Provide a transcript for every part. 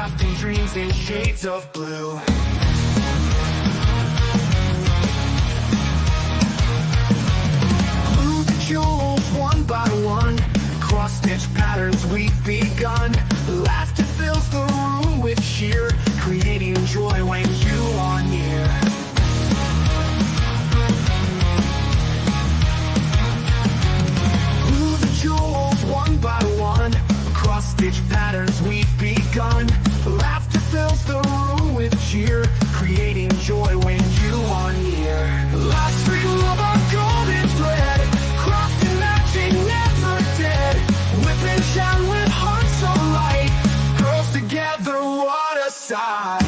crafting dreams in shades of blue. Glue the jewels one by one, cross-stitch patterns we've begun. Laughter fills the room with cheer, creating joy when you are near. Glue the jewels one by one, cross-stitch patterns we've begun. Laughter fills the room with cheer, creating joy when you are near. Last street love our golden thread, crafting magic never dead. Whip and shout with hearts so light, girls together, what a sight.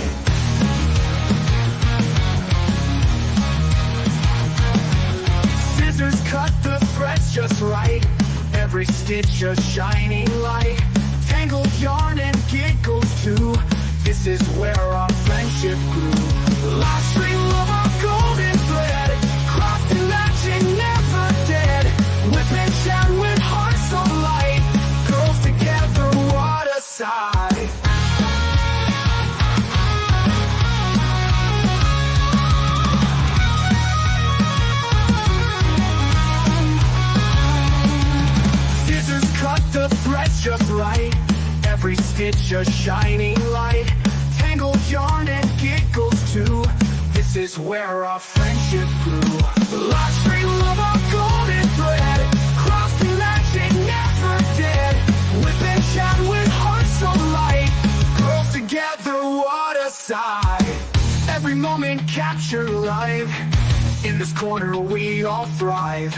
Scissors cut the threads just right, every stitch a shining light. Tangled yarn and giggles too, this is where our friendship grew. Last string of our golden thread, crafting magic never dead. Whip and shout with hearts so light, girls together, what a sight. Scissors cut the threads just right, every stitch a shining light. Tangled yarn and giggles too, this is where our friendship grew. Last string of our golden thread, crafting magic never dead. Whip and shout with hearts so light, girls together, what a sight. Every moment captured live, in this corner we all thrive.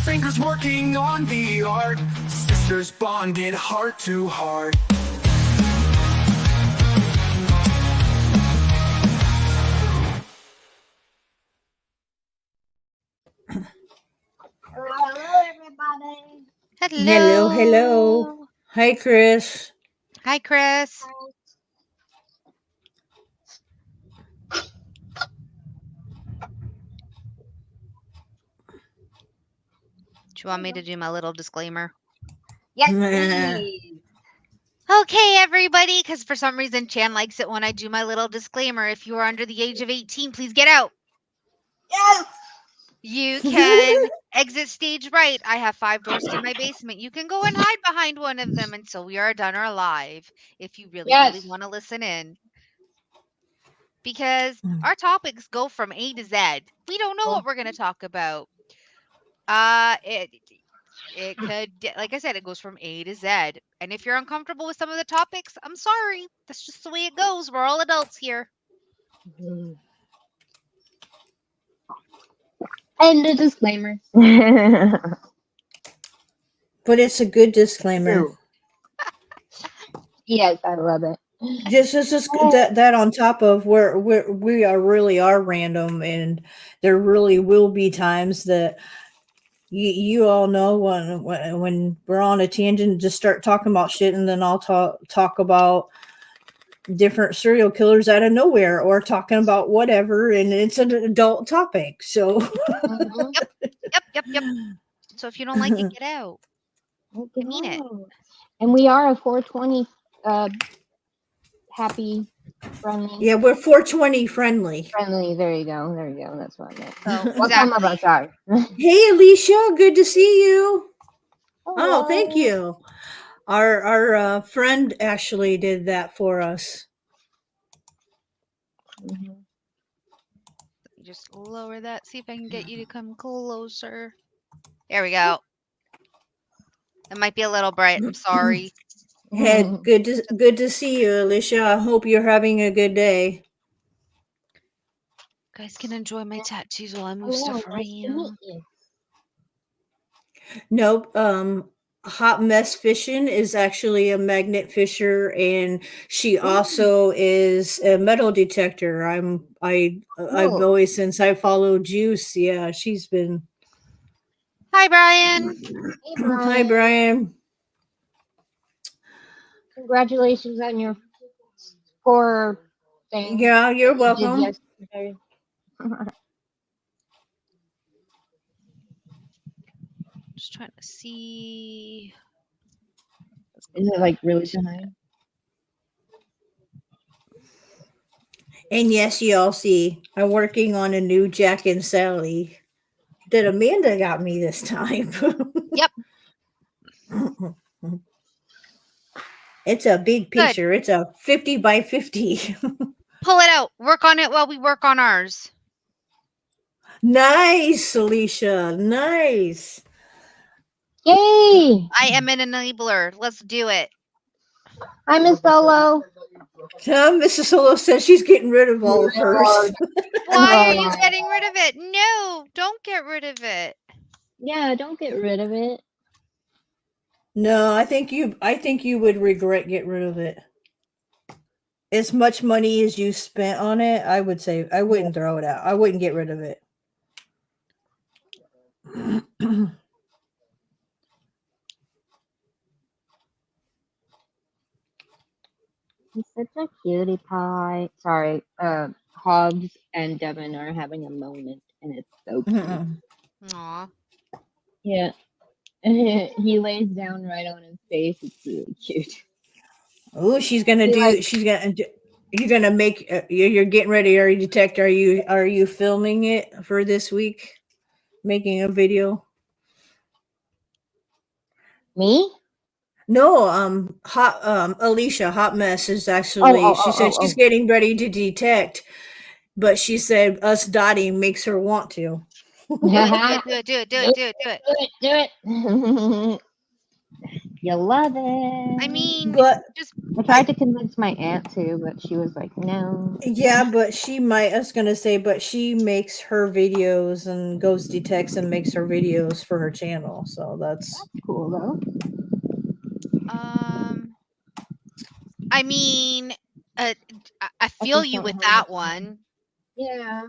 Fingers working on the art, sisters bonded heart to heart. Hello, everybody. Hello, hello. Hi, Chris. Hi, Chris. Do you want me to do my little disclaimer? Yes, please. Okay, everybody, because for some reason Chan likes it when I do my little disclaimer. If you are under the age of 18, please get out. Yes. You can exit stage right. I have 5 doors to my basement. You can go and hide behind one of them until we are done or live, if you really, Yes. really want to listen in. Because our topics go from A to Z. We don't know what we're going to talk about. It could, like I said, it goes from A to Z. And if you're uncomfortable with some of the topics, I'm sorry. That's just the way it goes. We're all adults here. And the disclaimer. But it's a good disclaimer. Yes, I love it. Just that on top of where we are really are random, and there really will be times that you all know when we're on a tangent, just start talking about shit, and then I'll talk about different serial killers out of nowhere, or talking about whatever, and it's an adult topic. So Yep. So if you don't like it, get out. I mean it. And we are a 420 happy, friendly. yeah, we're 420 friendly. Friendly. There you go. That's what I meant. So, What time am I? Sorry. Hey, Alicia, good to see you. Hello. Oh, thank you. Our friend Ashley did that for us. Just lower that. See if I can get you to come closer. There we go. It might be a little bright. I'm sorry. Hey, good to see you, Alicia. I hope you're having a good day. You guys can enjoy my tattoos while I move stuff around. Nope. Hot Mess Fishing is actually a magnet fisher, and she also is a metal detector. I've always, since I followed Juice, yeah, she's been. Hi, Brian. Hey, Brian. Hi, Brian. Congratulations on your 4 thing. Yeah, you're you did welcome. yesterday. Just trying to see. Is it like really behind? And yes, you all see, I'm working on a new Jack and Sally that Amanda got me this time. Yep. It's a big Good. picture. It's a 50 by 50. Pull it out. Work on it while we work on ours. Nice, Alicia. Nice. Yay! I am an enabler. Let's do it. Hi, Miss Solo. Mrs. Solo says she's getting rid of all of hers. Why are you Oh. getting rid of it? No, don't get rid of it. Yeah, don't get rid of it. No, I think you would regret getting rid of it. As much money as you spent on it, I would say I wouldn't throw it out. I wouldn't get rid of it. He's such a cutie pie. Sorry, Hobbs and Devin are having a moment, and it's so cute. Aw. Yeah. He lays down right on his face. It's really cute. Oh, she's gonna He do. like- She's gonna. You're gonna make. You're getting ready. Are you detect? Are you filming it for this week? Making a video. Me? No, Alicia, Hot Mess is actually. She said she's getting ready to detect, but she said us dotting makes her want to. Do it. Do it. You love it. I mean, But just I tried to convince my aunt to, but she was like, no. yeah, but she might. I was gonna say, but she makes her videos and goes detects and makes her videos for her channel. So that's Cool though. I mean, I feel you with that one. Yeah.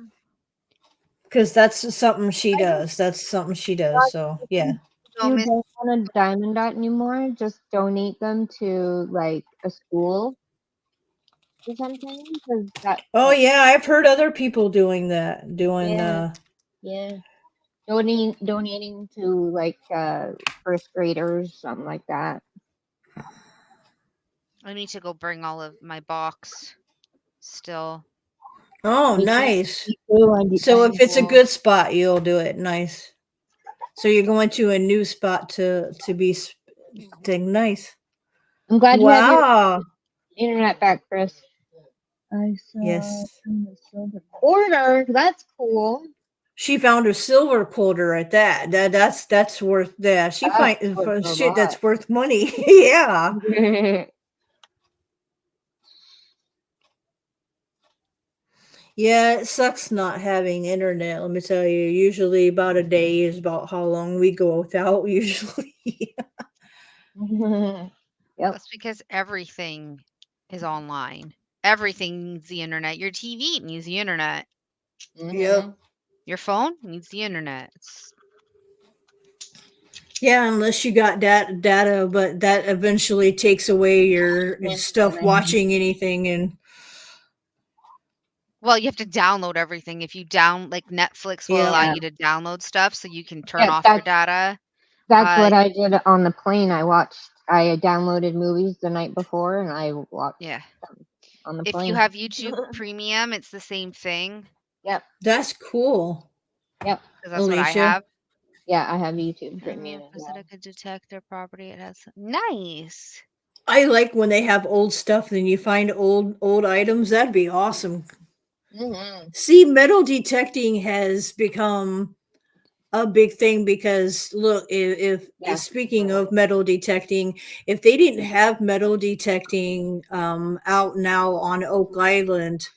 because that's something she does. That's something she does. So yeah. So, You Miss- don't want a diamond dot anymore, just donate them to like a school or something. Because that. Oh yeah, I've heard other people doing that. Doing Yeah. Yeah. Donating to like first graders, something like that. I need to go bring all of my box still. Oh, Me too. nice. Me too, I do- So I if it's a will- good spot, you'll do it. Nice. So you're going to a new spot to be nice. I'm glad you have your Wow. internet back, Chris. I saw Yes. the silver quarter. That's cool. She found her silver quarter at that. That's worth that. She That's find worth a shit that's lot. worth money. Yeah. Yeah, it sucks not having internet. Let me tell you. Usually about a day is about how long we go without. Usually. Yep. That's because everything is online. Everything needs the internet. Your TV needs the internet. Yep. Your phone needs the internet. Yeah, unless you got data, but that eventually takes away your stuff watching anything. And Well, you have to download everything. If you like Netflix will allow Yeah. you to download stuff so you can turn Yeah, off your data. That's what I did on the plane. I downloaded movies the night before and I watched Yeah. them on the If plane. you have YouTube Premium, it's the same thing. Yep. that's cool. Yep. 'Cause that's what I Alicia? have. Yeah, I have YouTube Premium. as Visit well. a detector property. It has nice. I like when they have old stuff and you find old items. That'd be awesome. Mhm. See, metal detecting has become a big thing because look, if Yeah. speaking of metal detecting, if they didn't have metal detecting out now on Oak Island,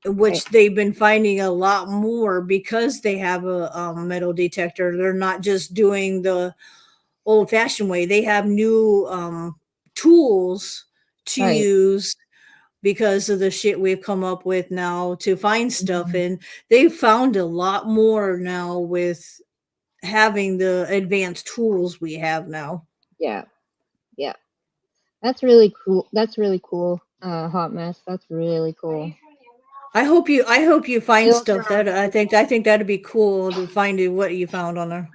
which Right. they've been finding a lot more because they have a metal detector. They're not just doing the old fashioned way. They have new tools to Right. use because of the shit we've come up with now to find stuff. Mhm. And they've found a lot more now with having the advanced tools we have now. Yeah. Yeah. That's really cool. That's really cool. Hot Mess. That's really cool. I hope you find Those stuff are- that I think that'd be cool to find what you found on her.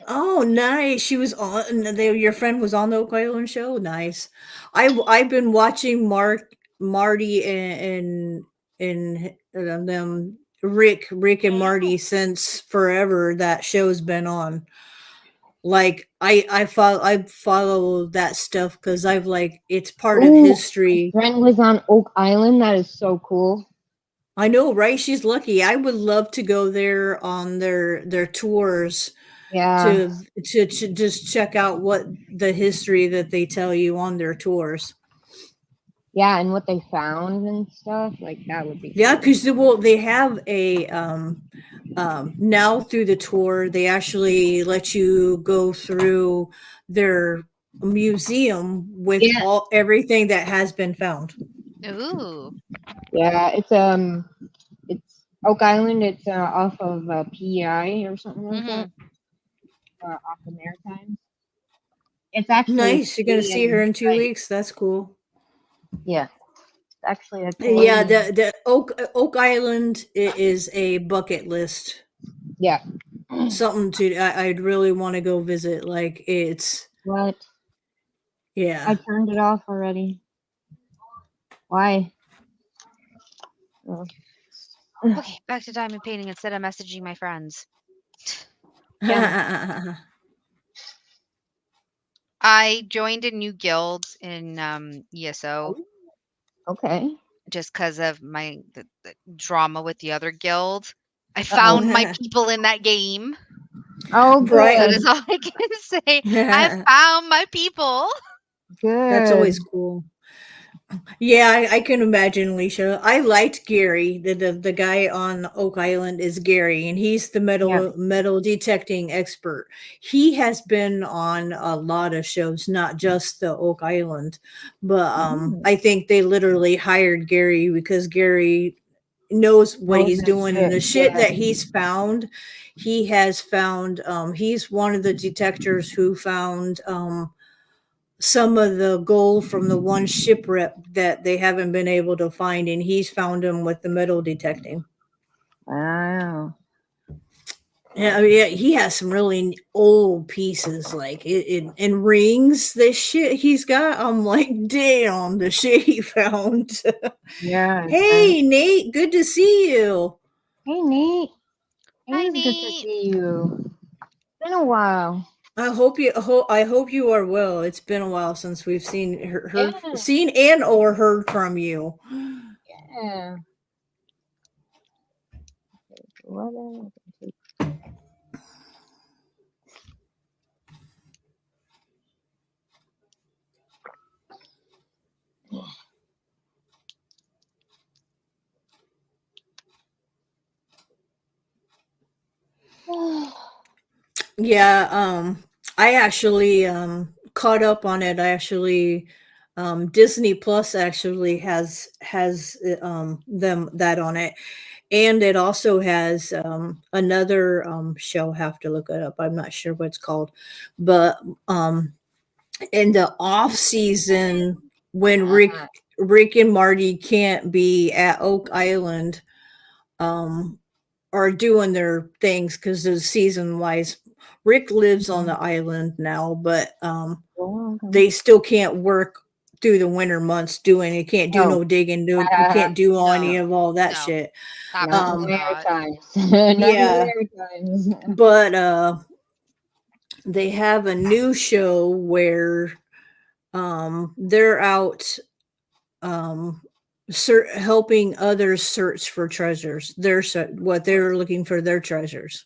Oh, nice. She was on your friend was on the Oak Island show. Nice. I've been watching Mark Marty and them Rick and Marty since forever. That show's been on. Like I follow that stuff because I've like it's part of Ooh, history. Brent was on Oak Island. That is so cool. I know, right? She's lucky. I would love to go there on their tours Yeah, to just check out what the history that they tell you on their tours. yeah, and what they found and stuff like that would be Yeah, cool. because they have a now through the tour they actually let you go through their museum with Yeah, all everything that has been found. Ooh. yeah, it's Oak Island. It's off of PEI or something like Hmm. that. Off the Maritimes. It's actually a Nice. You're gonna see her Canadian in 2 weeks. That's cool. yeah, it's actually a Yeah, Canadian. the Oak Island is a bucket list. Yeah. Something I'd really want to go visit. Like it's What? I yeah. turned it off already. Why? Oh. Okay, back to diamond painting instead of messaging my friends. I joined a new guild in ESO Okay. just because of the drama with the other guild. I Uh-oh. found my people in that game. Oh, Right. That good. is all I can say. I found my people. That's always Good. cool. Yeah, I can imagine, Alicia. I liked Gary. The guy on Oak Island is Gary, and he's the Yeah. metal detecting expert. He has been on a lot of shows, not just the Oak Island, but Mm. I think they literally hired Gary because Gary knows what Knows he's his doing and shit. the shit Yeah. that he's found. He has found. He's one of the detectors who found. Some of the gold from the one shipwreck that they haven't been able to find, and he's found them with the metal detecting. Wow. Yeah, I mean, yeah, he has some really old pieces, like in rings. This shit he's got, I'm like, damn, the shit he found. Yeah. Hey, Nate, good to see you. Hey, Nate. Hi, It is good to Nate. see you. Been a while. I hope you are well. It's been a while since we've Yeah. seen and or heard from you. Yeah. What Yeah, I actually caught up on it. I actually Disney Plus actually has them that on it. And it also has another show. Have to look it up. I'm not sure what it's called. But in the off season when Rick and Marty can't be at Oak Island, um are doing their things because the season wise Rick lives on the island now, but okay. they still can't work through the winter months doing it. Can't do Oh. no digging, can't do any No. of all that No. shit. Not in the Absolutely not. Maritimes. Not in Yeah, the Maritimes. but they have a new show where they're out um helping others search for treasures. What they're looking for their treasures.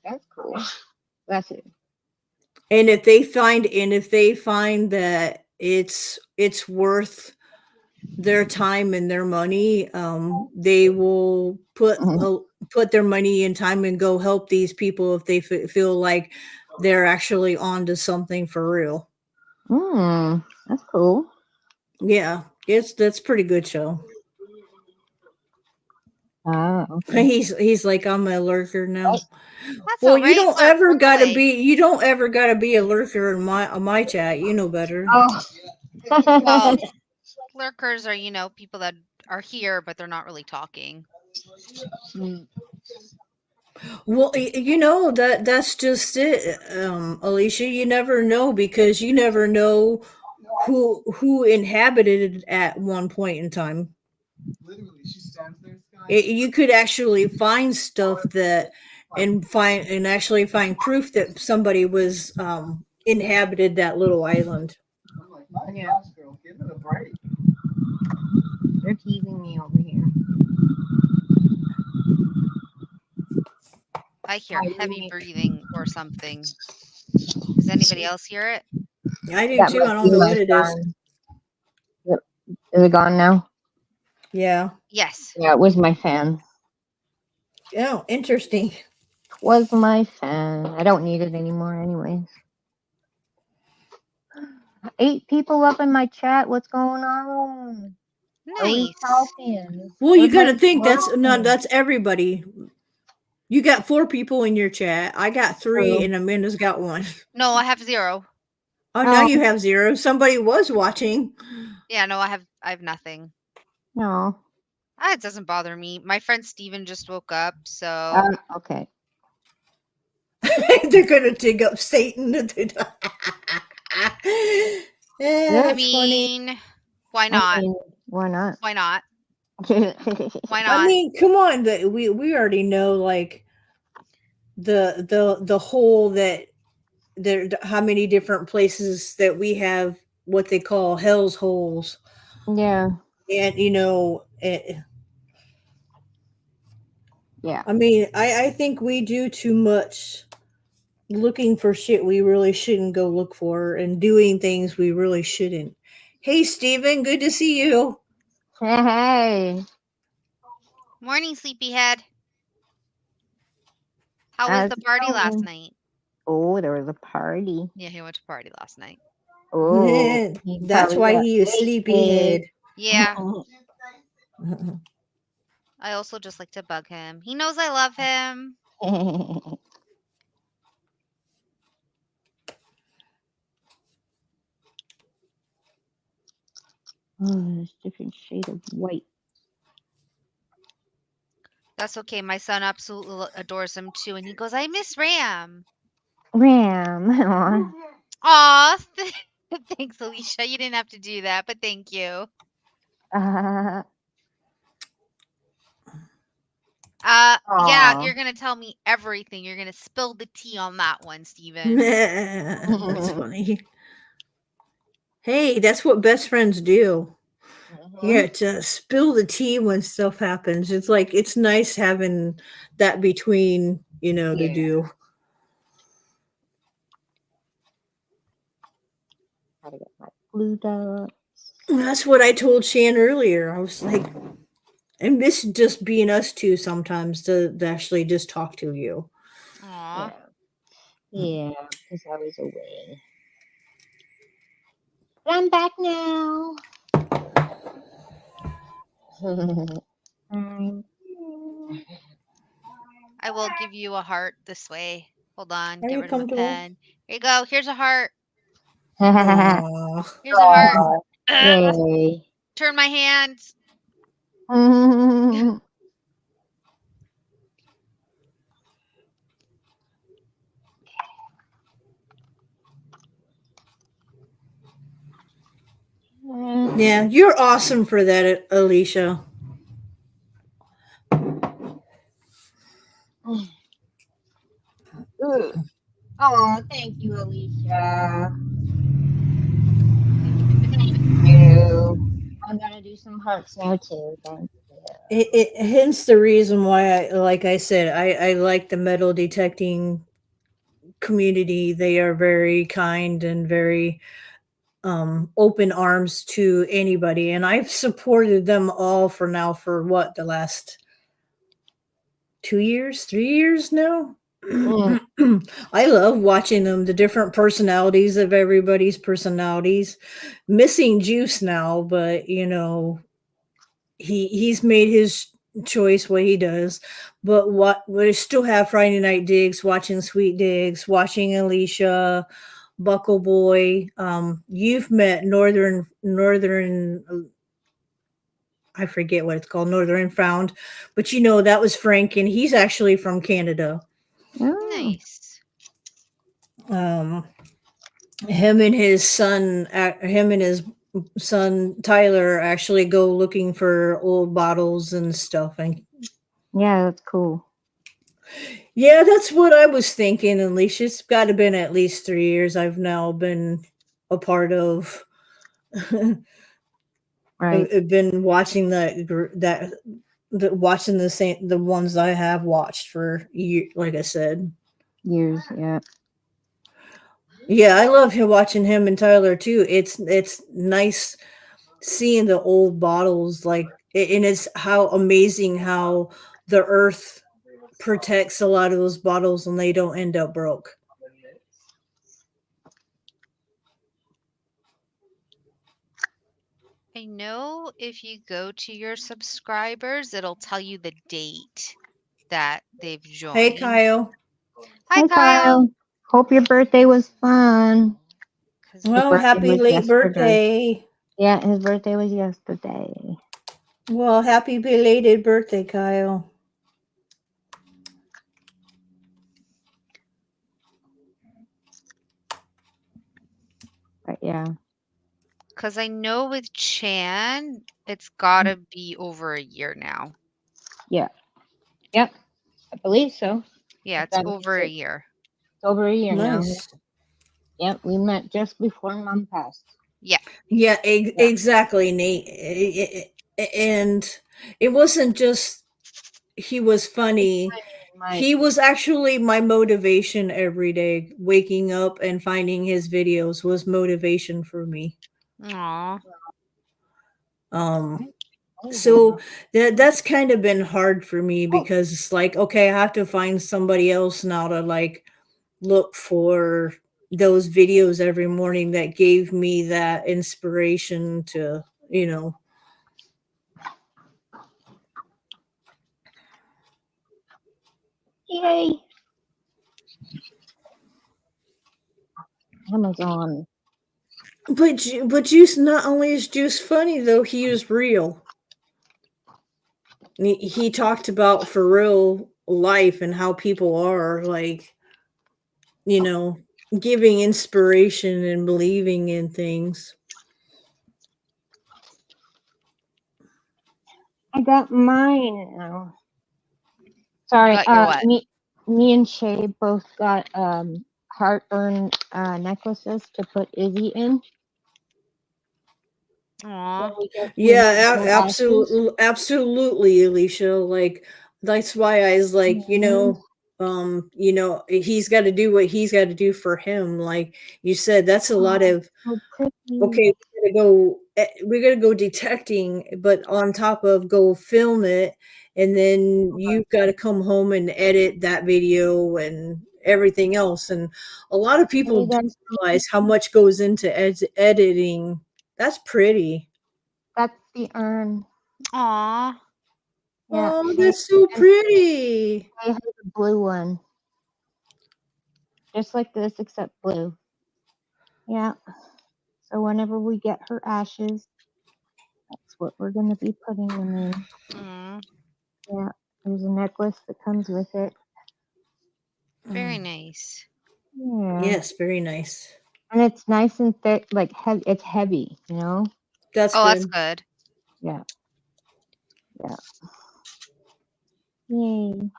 That's cool. That's it. And if they find that it's worth their time and their money, they will put their money and time and go help these people if they feel like they're actually onto something for real. That's cool. Yeah, that's pretty good show. Ah, okay. He's like, I'm a lurker now. That's Well, all right. It's not friendly. you don't ever gotta be a lurker in my chat. You know better. Oh. Well, lurkers are, people that are here, but they're not really talking. Mm. Well, that's just it, Alicia. You never know because you never know who inhabited it at one point in time. Literally, she stands there, Sky. You could actually find stuff that and actually find proof that somebody was inhabited that little island. I'm like, my Yeah. gosh, girl, give it a break. They're teasing me over here. I hear I really heavy need- breathing or something. Does anybody else hear it? I do That too. I must don't be know my what it is. fan. Yep. Is it gone now? Yeah. Yes. Yeah, it was my fan. Oh, interesting. Was my fan. I don't need it anymore, anyways. 8 people up in my chat. What's going on? Are we Nice. talking? Well, you got to Everybody's think that's welcome. that's everybody. You got 4 people in your chat. I got 3, True. and Amanda's got 1. No, I have 0. Oh, now Oh. you have 0. Somebody was watching. Yeah, no, I have nothing. No. It doesn't bother me. My friend Steven just woke up, so Okay. They're gonna dig up Satan. Yeah, I that's funny. mean, why not? I mean, why not? Why not? Yeah. Why I not? mean, come on. We already know like the whole that there how many different places that we have what they call hell's holes, and Yeah. I mean, I think we do too much looking for shit we really shouldn't go look for and doing things we really shouldn't. Hey, Steven, good to see you. Hey. Morning, sleepyhead. How was How's the it party last going? night? Oh, there was a party. Yeah, he went to party last night. Oh, That's why he is sleepyhead. Yeah, I also just like to bug him. He knows I love him. there's different shade of white. That's okay. My son absolutely adores him too, and he goes, "I miss Ram." Ram. Aw, thanks, Alicia. You didn't have to do that, but thank you. Yeah, Aw. you're gonna tell me everything. You're gonna spill the tea on that one, Steven. That's funny. Hey, that's what best friends do. Yeah, to spill the tea when stuff happens. It's like it's nice having that between, to Yeah. do. Gotta get my blue dot. That's what I told Shan earlier. I was like, I miss just being us two sometimes to actually just talk to you. Aw. Yeah, because I was away. But I'm back now. I will give you a heart this way. Hold on. Are Get you rid of the comfortable? pen. Here you go. Here's a heart. Aw. Here's a heart. Yay. Turn my hands. Yeah, you're awesome for that, Alicia. Oh, thank you, Alicia. Thank you. I'm gonna do some hearts now too. Thank you. Hence the reason why like I said, I like the metal detecting community. They are very kind and very open arms to anybody, and I've supported them all for the last 2 years, 3 years now. I love watching them, the different personalities of everybody's personalities. Missing Juice now, but he's made his choice what he does. But we still have Friday Night Digs, watching Sweet Digs, watching Alicia, Buckle Boy. You've met Northern I forget what it's called, Northern Found, but that was Frank, and he's actually from Canada. Oh, Nice. him and his son Tyler actually go looking for old bottles and stuff. And Yeah, that's cool. yeah, that's what I was thinking. At least it's got to been at least 3 years I've now been a part of. Right. I've been watching watching the ones I have watched for years. Like I said, Years. Yeah. yeah, I love watching him and Tyler too. It's nice seeing the old bottles, and it's how amazing how the earth protects a lot of those bottles and they don't end up broke. I know if you go to your subscribers, it'll tell you the date that they've joined. Hey, Kyle. Hi, Kyle. Hope your birthday was fun. 'Cause Well, birthday happy was late yesterday. birthday. Yeah, his birthday was yesterday. Well, happy belated birthday, Kyle. But yeah. Because I know with Chan, it's got to be over a year now. Yeah. Yep. I believe so. Yeah, If it's that over a makes it- year. It's over a year now. Nice. Yep. We met just before Mom passed. Yeah. Yeah, exactly, Nate. And it wasn't just he was funny. He was actually my motivation every day. Waking up and finding his videos was motivation for me. Aw. So that's kind of been hard for me because it's like, okay, I have to find somebody else now to like look for those videos every morning that gave me that inspiration to, Yay. Amazon. But Juice, not only is Juice funny though, he is real. He talked about for real life and how people are like, giving inspiration and believing in things. I got mine now. Sorry, Got your what? me and Shay both got heartburn necklaces to put Izzy in. Aw. Yeah, absolutely, Alicia. Like that's why I was like, he's got to do what he's got to do for him. Like you said, that's a lot of okay. We gotta go detecting, but on top of go film it, and then you've got to come home and edit that video and everything else. And a lot of people don't realize how much goes into editing. That's pretty. That's the urn. Aw. Yeah, Oh, that's so pretty. I have a blue one. Just like this, except blue. Yeah. So whenever we get her ashes, that's what we're going to be putting them in. Mm. Yeah. There's a necklace that comes with it. Very nice. Yeah. Yes, very nice. And it's nice and thick, like it's heavy, you know? That's That's good. good. Yeah. Yeah. Yay.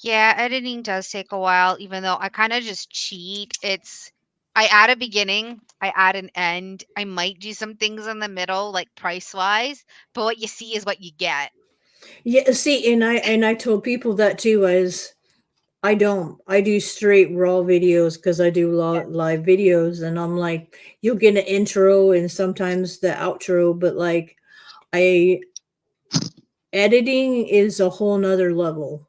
Yeah, editing does take a while, even though I kind of just cheat. I add a beginning, I add an end. I might do some things in the middle, like price wise, but what you see is what you get. Yeah, see, and I told people that too. As I do straight raw videos because I do live videos, and I'm like, you'll get an intro and sometimes the outro, but like, editing is a whole nother level.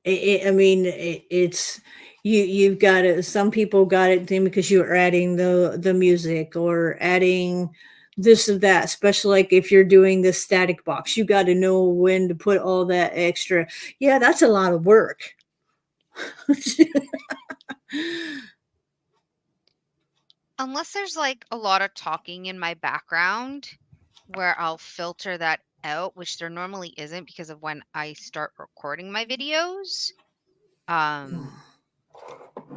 It's you've got it. Some people got it then because you're adding the music or adding this or that. Especially like if you're doing the static box, you got to know when to put all that extra. Yeah, that's a lot of work. Unless there's like a lot of talking in my background where I'll filter that out, which there normally isn't because of when I start recording my videos.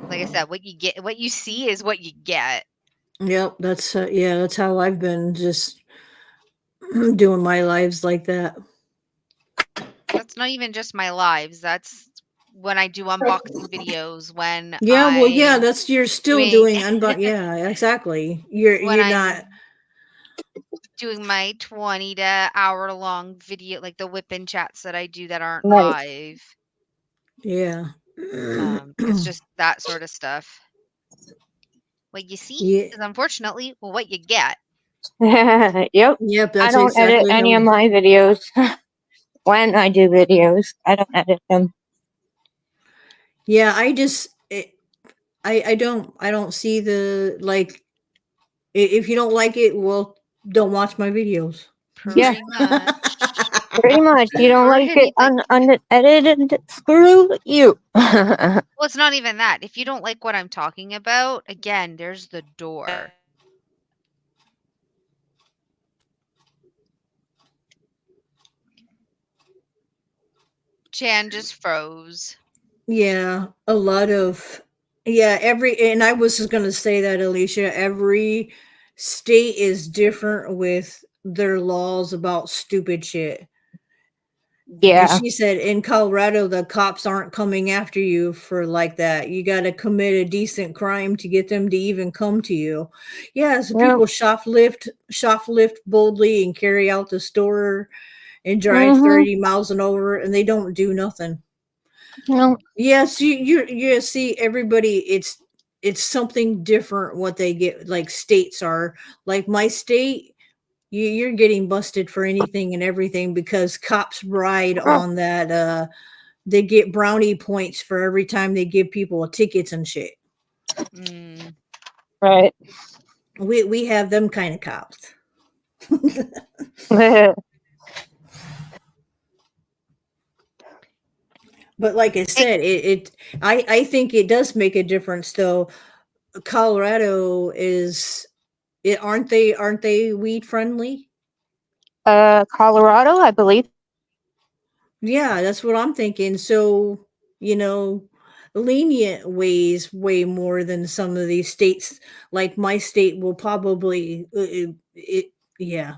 Like I said, what you see is what you get. Yep, that's yeah, that's how I've been just doing my lives like that. That's not even just my lives. That's when I do unboxing videos, when Yeah, well, yeah, I'm that's you're still doing doing yeah, exactly. You're when you're not I'm doing my 20 to hour long video, like the whip-in chats that I do that aren't Right. live. yeah. It's just that sort of stuff. What you see Yeah, is unfortunately what you get. Yep. yep, I that's don't edit exactly any how. of my videos. When I do videos, I don't edit them. Yeah, I don't see the like if you don't like it, well, don't watch my videos. Yeah, Pretty much. pretty much. You don't like it Pretty like unedited? Screw you. well, it's not even that. If you don't like what I'm talking about, again, there's the door. Chan just froze. Yeah, a lot of yeah, and I was just gonna say that, Alicia, every state is different with their laws about stupid shit. Because Yeah. she said in Colorado the cops aren't coming after you for like that. You gotta commit a decent crime to get them to even come to you. Yeah, so Yep. people shoplift boldly and carry out the store and drive Mm-hmm. 30 miles an hour and they don't do nothing. No. Yes, you see everybody. It's something different what they get. Like states are like my state. You're getting busted for anything and everything because cops ride on that. They get brownie points for every time they give people tickets and shit. Mm. Right. We have them kind of cops. But like I said, I think it does make a difference though. Colorado is aren't they weed friendly? Colorado, I believe. Yeah, that's what I'm thinking. So, you know, lenient weighs way more than some of these states. Like my state will probably yeah.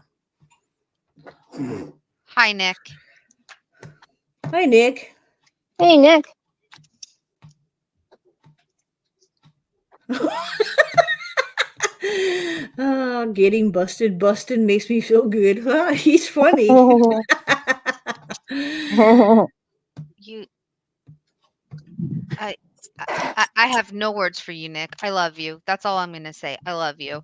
Hi, Nick. Hi, Nick. Hey, Nick. Getting busted makes me feel good. Huh? He's funny. You, I, I have no words for you, Nick. I love you. That's all I'm gonna say. I love you.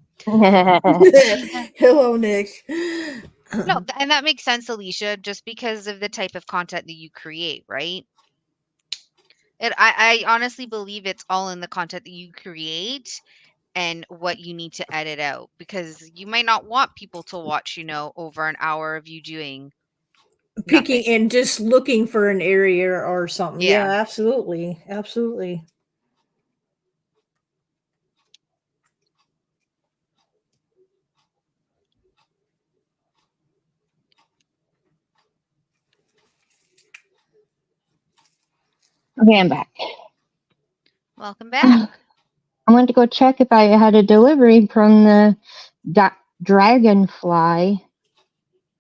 Hello, Nick. No, and that makes sense, Alicia, just because of the type of content that you create, right? I honestly believe it's all in the content that you create and what you need to edit out because you might not want people to watch, over an hour of you doing Picking nothing. and just looking for an area or something. Yeah, Yeah. absolutely. Absolutely. Okay, I'm back. Welcome back. I went to go check if I had a delivery from the Dragonfly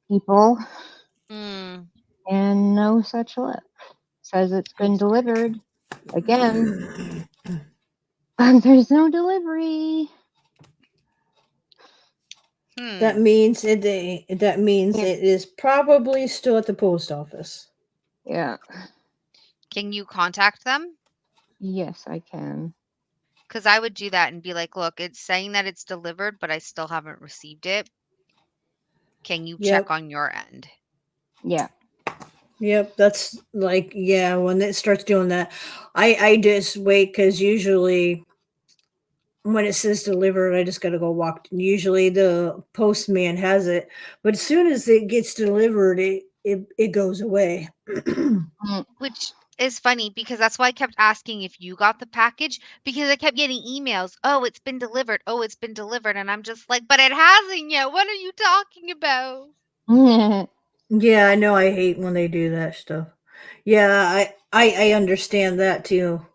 people, Mm. and no such luck. Says it's been delivered again, but there's no delivery. That means it is probably still at the post office. Yeah. Can you contact them? Yes, I can. Because I would do that and be like, look, it's saying that it's delivered, but I still haven't received it. Can you check Yep. on your end? Yeah. Yep, that's like yeah, when it starts doing that, I just wait because usually when it says delivered, I just gotta go walk. Usually the postman has it, but as soon as it gets delivered, it goes away. Which is funny because that's why I kept asking if you got the package because I kept getting emails. Oh, it's been delivered. Oh, it's been delivered. And I'm just like, but it hasn't yet. What are you talking about? Yeah, I know. I hate when they do that stuff. Yeah, I understand that too.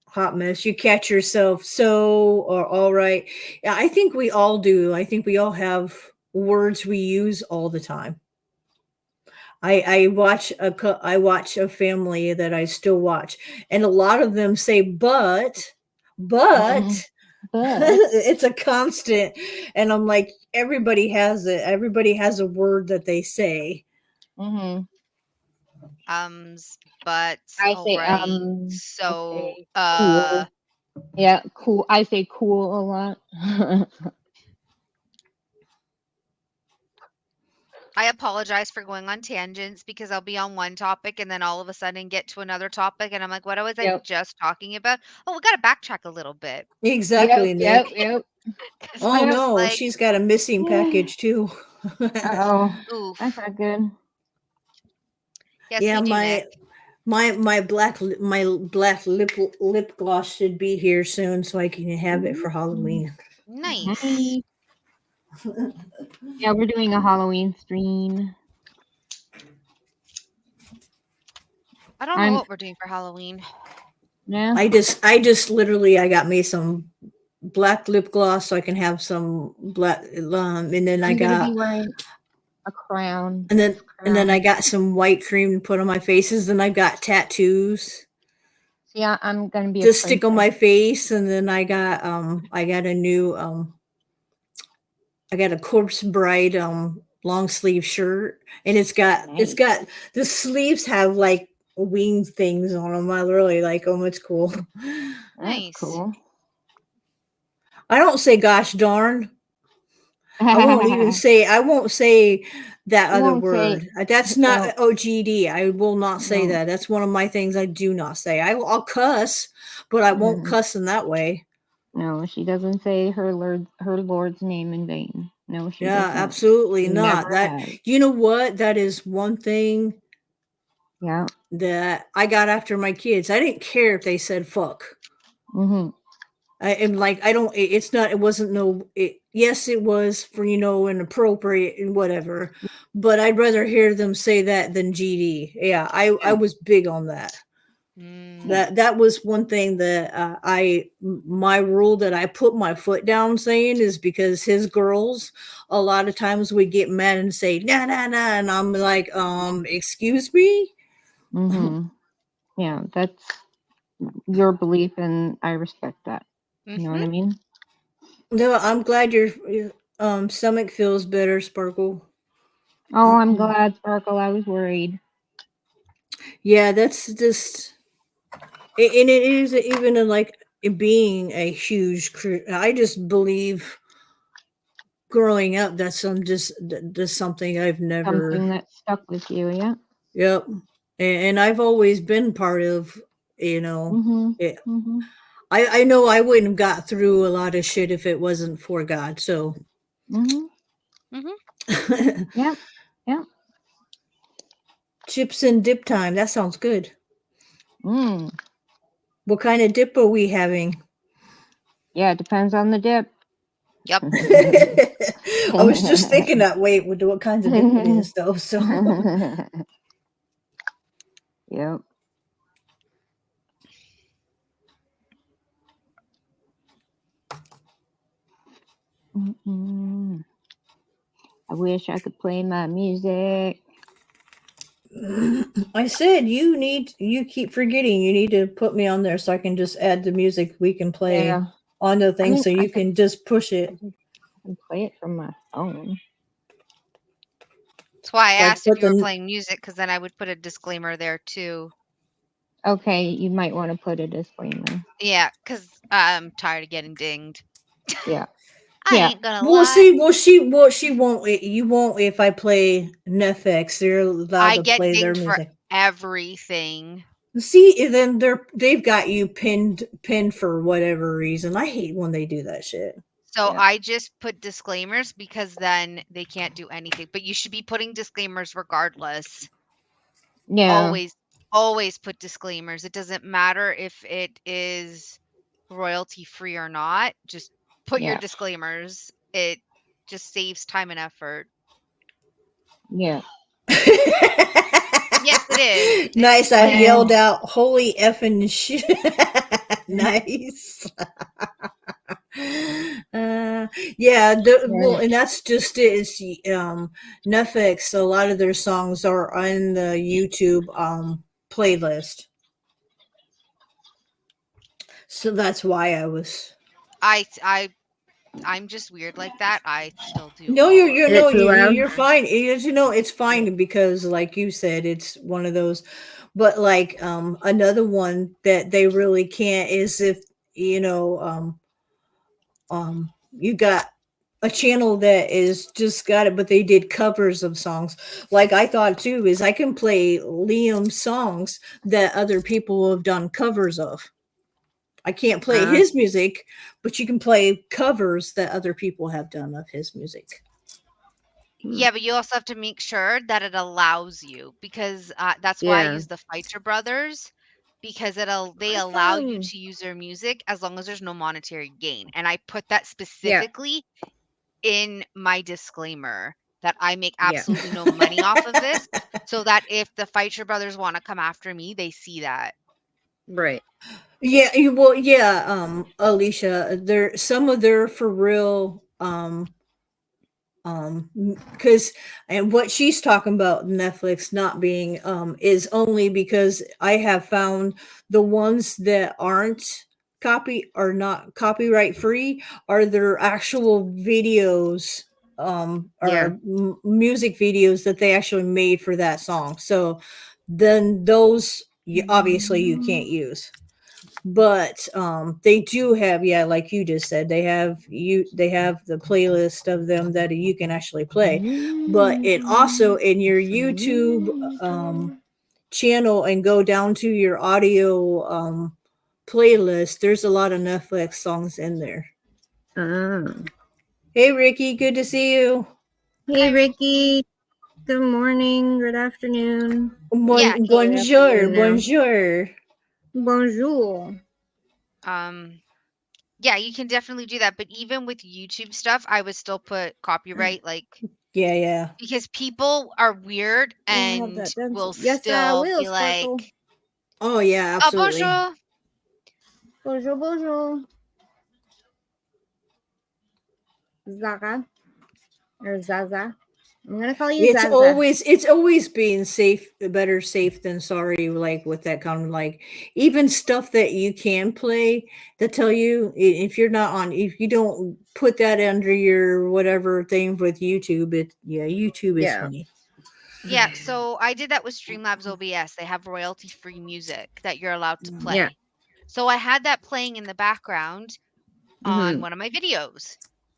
Hot mess. You catch yourself so or all right. Yeah, I think we all do. I think we all have words we use all the time. I watch a family that I still watch, and a lot of them say but Mhm. But it's a constant, and I'm like, everybody has it. Everybody has a word that they say. mhm. Buts, I all say right. I So, say cool. Yeah, cool. I say cool a lot. I apologize for going on tangents because I'll be on one topic and then all of a sudden get to another topic and I'm like, what was I Yep. just talking about? Oh, we got to backtrack a little bit Yep. Exactly, Yep. Nick. Yep. because Oh I'm just no, like, she's got a missing package too. Oh, that's oof. not good. Yes, Yeah, we do, Nick. my black lip gloss should be here soon, so I can have it for Mm, Halloween. Nice. nice. Yeah, we're doing a Halloween stream. I don't know I'm what we're doing for Halloween. yeah. I just literally I got me some black lip gloss so I can have some black and then I I'm gonna be got wearing a crown. and This then I crown. got some white cream to put on my faces, and I've got tattoos See, I'm gonna be a to stick on princess. my face, and then I got a new I got a Corpse Bride long sleeve shirt, and it's Nice. got the sleeves have like wing things on them. I really like them. It's cool. That's Nice. cool. I don't say gosh darn. I won't say that You other won't say word. That's not no, OGD. I will not say no. that. That's one of my things I do not say. I'll cuss, but I won't Mm, cuss in that way. no, she doesn't say her Lord's name in vain. No, she Yeah, does not. absolutely She not. never That has. you know what? That is one thing Yeah. that I got after my kids. I didn't care if they said fuck. Mhm. I am like I don't. It's not. It wasn't no. Yes, it was for inappropriate and whatever. But I'd rather hear them say that than GD. Yeah, I Yeah. was big on that. Yeah. Mm, That was one thing that my rule that I put my foot down saying is because his girls a lot of times would get mad and say nah nah nah, and I'm like excuse me. Mhm. Yeah. That's your belief, and I respect that. You know what mm-hmm. I mean? No, I'm glad your stomach feels better, Sparkle. Oh, I'm glad, Sparkle. I was worried. Yeah, that's just and it is even in like it being a huge I just believe growing up that's just something I've never. Something that stuck with you. Yeah. Yep. And I've always been part of, you know, Mhm. it, Mhm. I know I wouldn't have got through a lot of shit if it wasn't for God. So Mhm. Mm-hmm. Yep. Yep. chips and dip time. That sounds good. Mm. What kind of dip are we having? Yeah. It depends on the dip. Yep. I was just thinking that way with what kinds of dip it is though. So Yep. Mm-mm. I wish I could play my music. I said you keep forgetting you need to put me on there so I can just add the music we can play Yeah. on the I thing mean, so you can just push I it. can play it from my phone. That's why I So I asked if put you were the playing music because then I would put a disclaimer there too. Okay, you might want to put a disclaimer. Yeah, because I'm tired of getting dinged. Yeah. I Yeah. ain't gonna Well, lie. see, she won't. You won't if I play Netflix. They're allowed I to get play their dinged for music. everything. See, and then they've got you pinned for whatever reason. I hate when they do that shit. So Yeah. I just put disclaimers because then they can't do anything. But you should be putting disclaimers regardless. Yeah. Always put disclaimers. It doesn't matter if it is royalty free or not. Just put your Yeah. disclaimers. It just saves time and effort. Yeah. Yes, it is. Nice. It's I like yelled out, "Holy effing shit!" Nice. Yeah. Well, and that's just it. It's Netflix. A lot of their songs are on the YouTube playlist, so that's why I was. I'm just weird like that. I still do No, all of you're Is it no, too loud? you're fine. It's fine because, like you said, it's one of those. But like another one that they really can't is if you know you got a channel that is just got it, but they did covers of songs. Like I thought too is I can play Liam's songs that other people have done covers of. I can't play his music, but you can play covers that other people have done of his music. Yeah, but you also have to make sure that it allows you because that's why I Yeah. use the Fighter Brothers because they My allow you phone. to use their music as long as there's no monetary gain. And I put that Yeah. specifically in my disclaimer that I make Yeah. absolutely no money off of this, so that if the Fighter Brothers want to come after me, they see that. Right. Yeah, well, yeah, Alicia, there some of their for real because and what she's talking about Netflix not being is only because I have found the ones that aren't are not copyright free are their actual videos Yeah. or music videos that they actually made for that song. So then those obviously you can't use, but they do have, yeah, like you just said, they have the playlist of them that you can actually play. But it also in your YouTube channel and go down to your audio playlist, there's a lot of Netflix songs in there. Hey Ricky, good to see you. Hey, Hi, Ricky. Good morning. Good afternoon. Yeah, Good Bonjour, afternoon now. bonjour. Bonjour. yeah, you can definitely do that. But even with YouTube stuff, I would still put copyright, like Yeah. because people are weird We'll have and that done. will Yes, I still will, be Sparkle. like, Oh yeah, "Oh, absolutely. bonjour." Bonjour, bonjour. Zaga. Or Zaza. I'm gonna call you It's Zaza. always being safe, better safe than sorry. Like with that kind of like even stuff that you can play that tell you if you're not on, if you don't put that under your whatever thing with YouTube, YouTube is Yeah. funny. Yeah, so I did that with Streamlabs OBS. They have royalty-free music that you're allowed to play. Yeah. So I had that playing in the background on Mhm. one of my videos,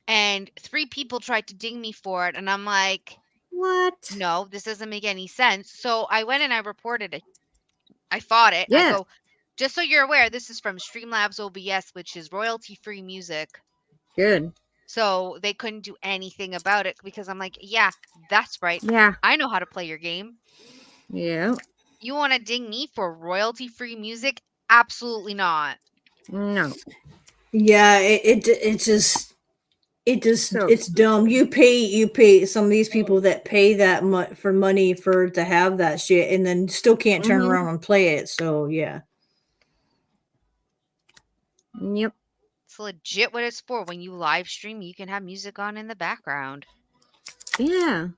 and 3 people tried to ding me for it, and I'm like, What? "No, this doesn't make any sense." So I went and I reported it. I fought it. I Yeah. go, "Just so you're aware, this is from Streamlabs OBS, which is royalty-free music." Good. So they couldn't do anything about it because I'm like, "Yeah, that's right. Yeah. I know how to play your game. Yeah. You wanna ding me for royalty-free music? Absolutely not." No. Yeah, it just So it's dumb. You pay some of these people that pay that much for money for to have that shit, and then still can't turn Mhm. around and play it. So yeah. Yep. It's legit what it's for. When you live stream, you can have music on in the background. Yeah.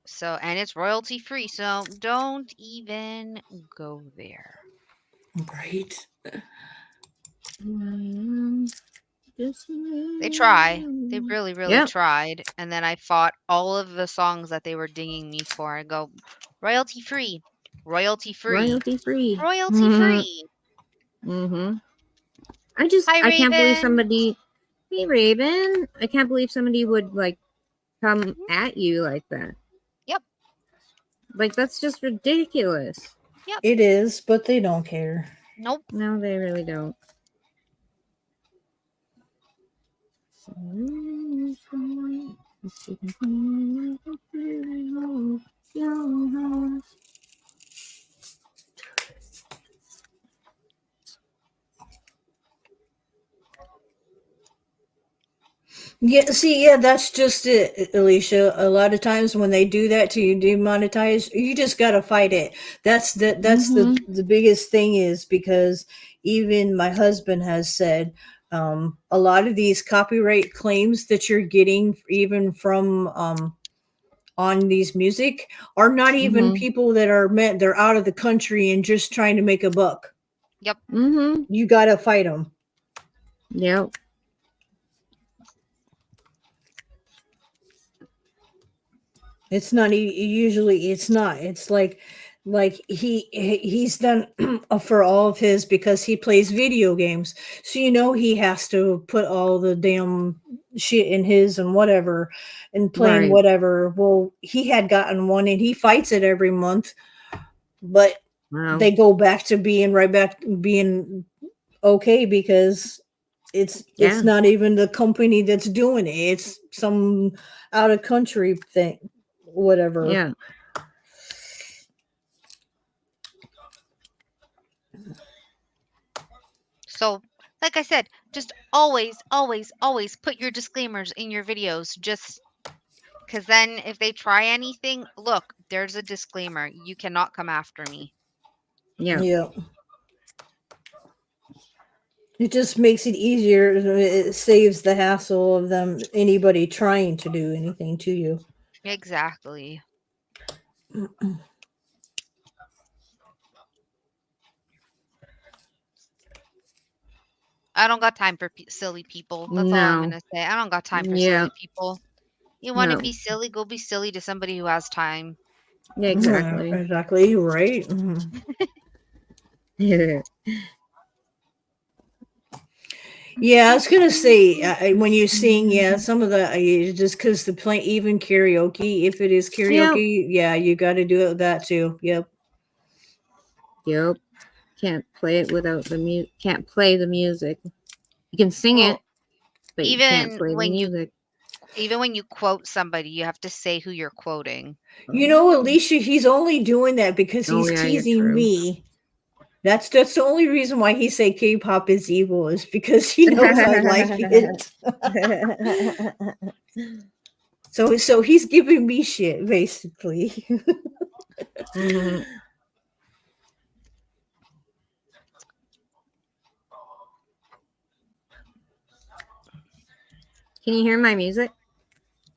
So, and it's royalty free, so don't even go there. Right. They try. They really, really Yep. tried. And then I fought all of the songs that they were dinging me for. I go, royalty free, royalty free, Royalty free. royalty free. Mm-hmm. Hi, I can't believe Raven. somebody. Hey, Raven. I can't believe somebody would like come at you like that. Yep. Like that's just ridiculous. It is, but they don't care. Nope. No, they really don't. Yeah, see, yeah, that's just it, Alicia. A lot of times when they do that to you, demonetize, you just gotta fight it. That's Mhm. the biggest thing is because even my husband has said a lot of these copyright claims that you're getting, even from on these music, are not even Mhm. people that are meant. They're out of the country and just trying to make a buck. Yep. Mhm. You gotta fight them. Yep. It's not usually. It's not. It's like he's done for all of his because he plays video games. So he has to put all the damn shit in his and whatever and playing Right. whatever. Well, he had gotten one and he fights it every month, but Wow. they go back to being right back being okay because it's Yeah. not even the company that's doing it. It's some out of country thing, whatever. Yeah. So, like I said, just always, always, always put your disclaimers in your videos. Just because then if they try anything, look, there's a disclaimer. You cannot come after me. Yeah. Yeah. It just makes it easier. It saves the hassle of them anybody trying to do anything to you. Exactly. I don't got time for silly people. That's all I'm No. gonna say. I don't got time for Yeah. silly people. You want to No. be silly? Go be silly to somebody who has time. Exactly. Exactly. Right. Mhm. Yeah, I was gonna say when you sing, yeah, some of the just because the play even karaoke, if it is Yep. karaoke, yeah, you got to do it with that too. Yep. Yep. Can't play it without the music. Can't play the music. You can sing it, Well, but you can't even play the when you music. even when you quote somebody, you have to say who you're quoting. Alicia, he's only doing that because Oh he's yeah, you're teasing true. me. That's the only reason why he say K-pop is evil is because he knows I like it. So he's giving me shit basically. Mhm. Can you hear my music?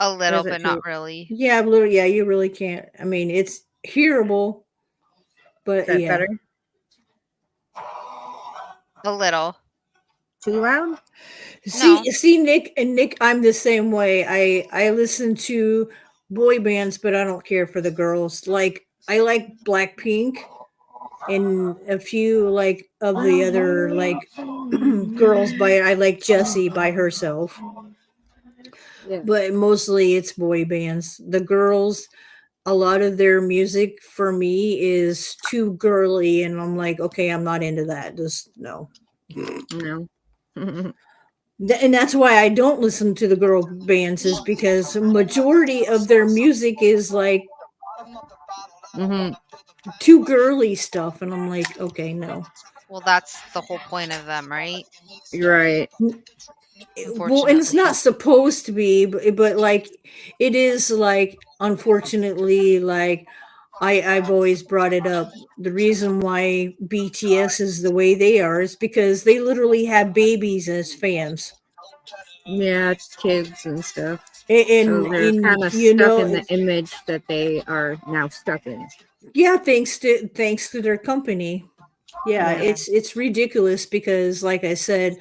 A Or little, is it but too? not really. Yeah, yeah, you really can't. I mean, it's hearable, Is but that yeah. better? A little. Too loud? No. See, Nick, I'm the same way. I listen to boy bands, but I don't care for the girls. Like I like Blackpink and a few like of the other like girls by I like Jessie by herself. Yeah. But mostly it's boy bands. The girls, a lot of their music for me is too girly and I'm like, okay, I'm not into that. Just no. No. And that's why I don't listen to the girl bands is because a majority of their music is like Hmm. too girly stuff and I'm like, okay, no. Well, that's the whole point of them, right? Right. Well, and it's not Unfortunately. supposed to be, but like it is like unfortunately like I've always brought it up. The reason why BTS is the way they are is because they literally have babies as fans. Yeah, it's kids and stuff. So And they're in kind of stuck in the image that they are now stuck in. yeah, thanks to their company. Yeah, Yeah. Yeah. it's ridiculous because like I said,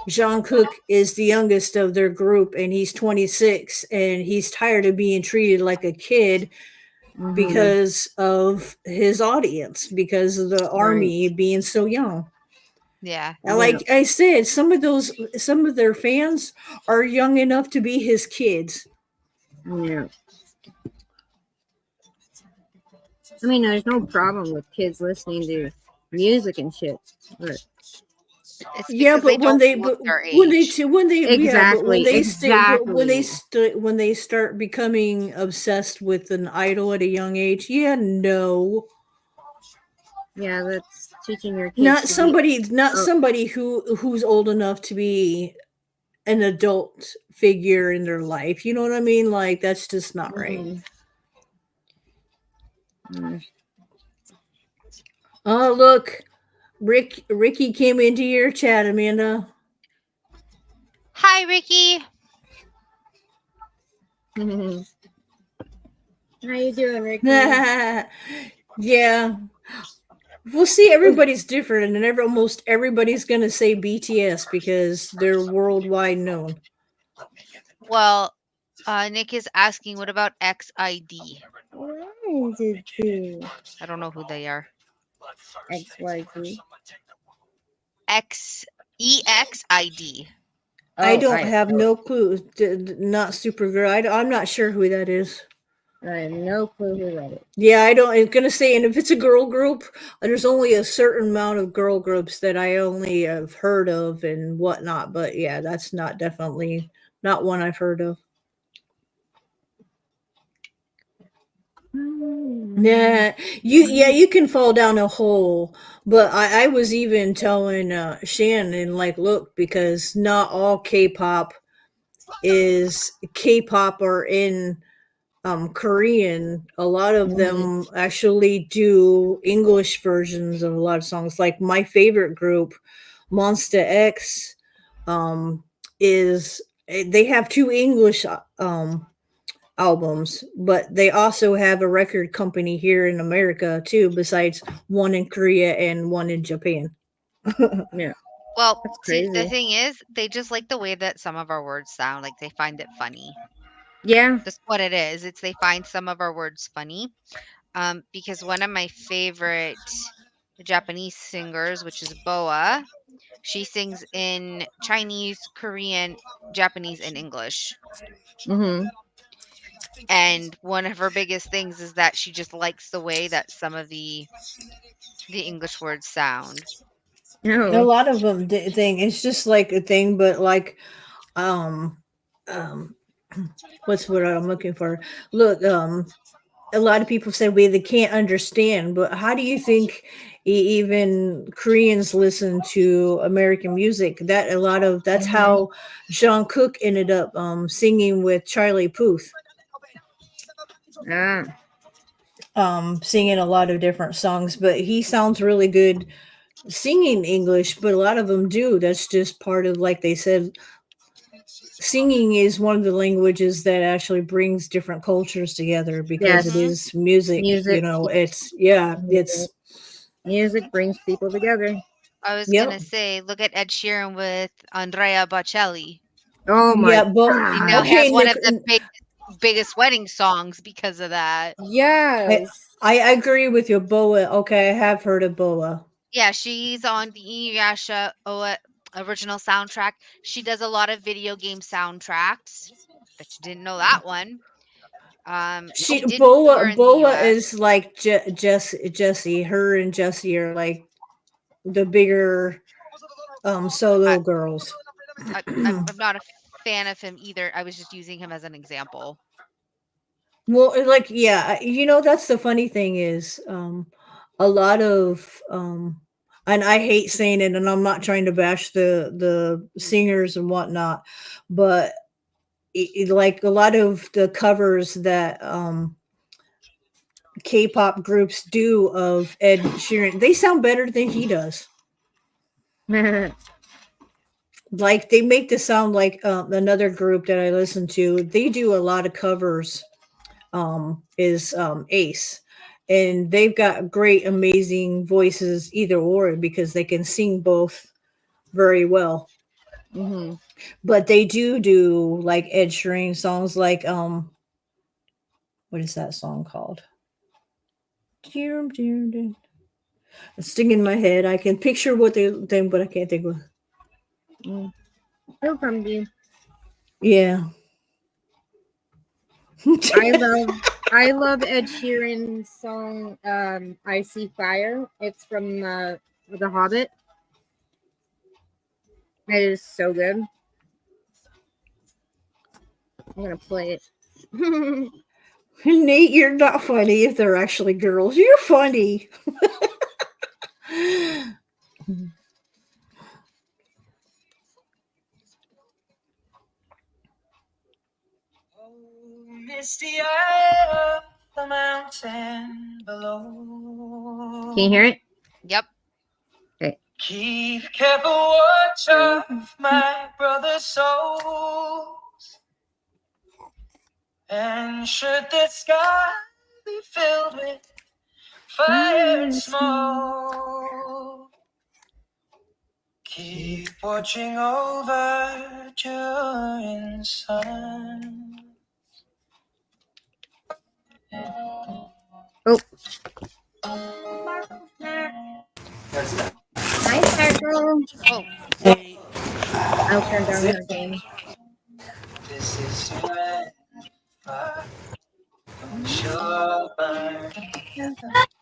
Jungkook is the youngest of their group and he's 26 and he's tired of being treated like a kid Hmm. because of his audience, because of the Right. army being so young. Yeah. And Yeah. like I said, some of their fans are young enough to be his kids. Yeah. I mean, there's no problem with kids listening to music and shit, but It's Yeah, because they but don't look their age. exactly, exactly. when they start becoming obsessed with an idol at a young age, yeah, no, Yeah, that's teaching your kids to be. not Oh, somebody who's old enough to be an adult figure in their life. You know what I mean? Like that's just not right. Mhm. Mm. Oh, look, Ricky came into your chat, Amanda. Hi, Ricky. How you doing, Ricky? Yeah. We'll see. Everybody's different, and almost everybody's gonna say BTS because they're worldwide known. Well, Nick is asking, what about XID? What is it do? I don't know who they are. XYZ. EXID. I don't have no clue. Not Supergirl. I'm not sure who that is. I have no clue who that is. Yeah, I don't. I'm gonna say, and if it's a girl group, there's only a certain amount of girl groups that I only have heard of and whatnot. But yeah, that's not definitely not one I've heard of. Yeah, you can fall down a hole, but I was even telling Shannon, like, look, because not all K-pop is K-pop or in Korean. A lot of them actually do English versions of a lot of songs. Like my favorite group, Monster X, is they have two English albums, but they also have a record company here in America too, besides one in Korea and one in Japan. Yeah. Well, That's see, the crazy. thing is, they just like the way that some of our words sound. Like they find it funny. Yeah. That's what it is. It's they find some of our words funny. Because one of my favorite Japanese singers, which is Boa, she sings in Chinese, Korean, Japanese, and English. Mm-hmm. And one of her biggest things is that she just likes the way that some of the English words sound. A No. lot of them thing. It's just like a thing, but like, um, what's what I'm looking for? Look, a lot of people say they can't understand, but how do you think even Koreans listen to American music? That's Mhm. how Jungkook ended up singing with Charlie Puth. Ah. Singing a lot of different songs, but he sounds really good singing English, but a lot of them do. That's just part of, like they said, singing is one of the languages that actually brings different cultures together because it Yes. is music. Music. It's Music brings people together. I was yep. gonna say, look at Ed Sheeran with Andrea Bocelli. Oh my Yeah, but He now god. okay, has one Nick, of the biggest wedding songs because of that. Yes. I agree with you, Boa. Okay, I have heard of Boa. Yeah, she's on the Inuyasha original soundtrack. She does a lot of video game soundtracks. Bet you didn't know that one. She did tour in the Boa US. is like Jesse. Her and Jesse are like the bigger solo girls. I'm not a fan of him either. I was just using him as an example. Well, like, yeah, that's the funny thing is, a lot of, and I hate saying it, and I'm not trying to bash the singers and whatnot, but like a lot of the covers that K-pop groups do of Ed Sheeran, they sound better than he does. Like they make this sound like another group that I listen to. They do a lot of covers. Is Ace, and they've got great, amazing voices either or because they can sing both very well. Mm-hmm. But they do like Ed Sheeran songs, like what is that song called? It's sticking in my head. I can picture what they think, but I can't think of. He'll come to you. Yeah. I love Ed Sheeran's song I See Fire. It's from The Hobbit. It is so good. I'm gonna play it. Nate, you're not funny if they're actually girls. You're funny. Misty eye of the mountain below. Can you hear it? Yep. Keep careful watch of my brother's souls. And should the sky be filled with fire and smoke, keep watching over during sun. Oh. Hi, Sparkle. Oh, Hey, I'll turn down her game. this is your sure burn.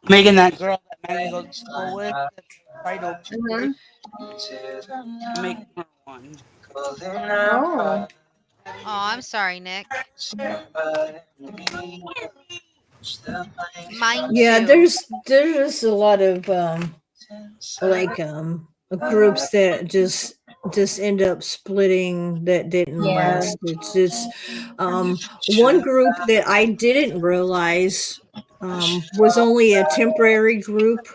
Megan, that girl that Maggie goes to school with, right over Uh-huh. I'm making her one. Oh. I'm sorry, Nick. Mine Yeah, too. there's a lot of groups that just end up splitting that didn't Yeah. last. It's just one group that I didn't realize was only a temporary group,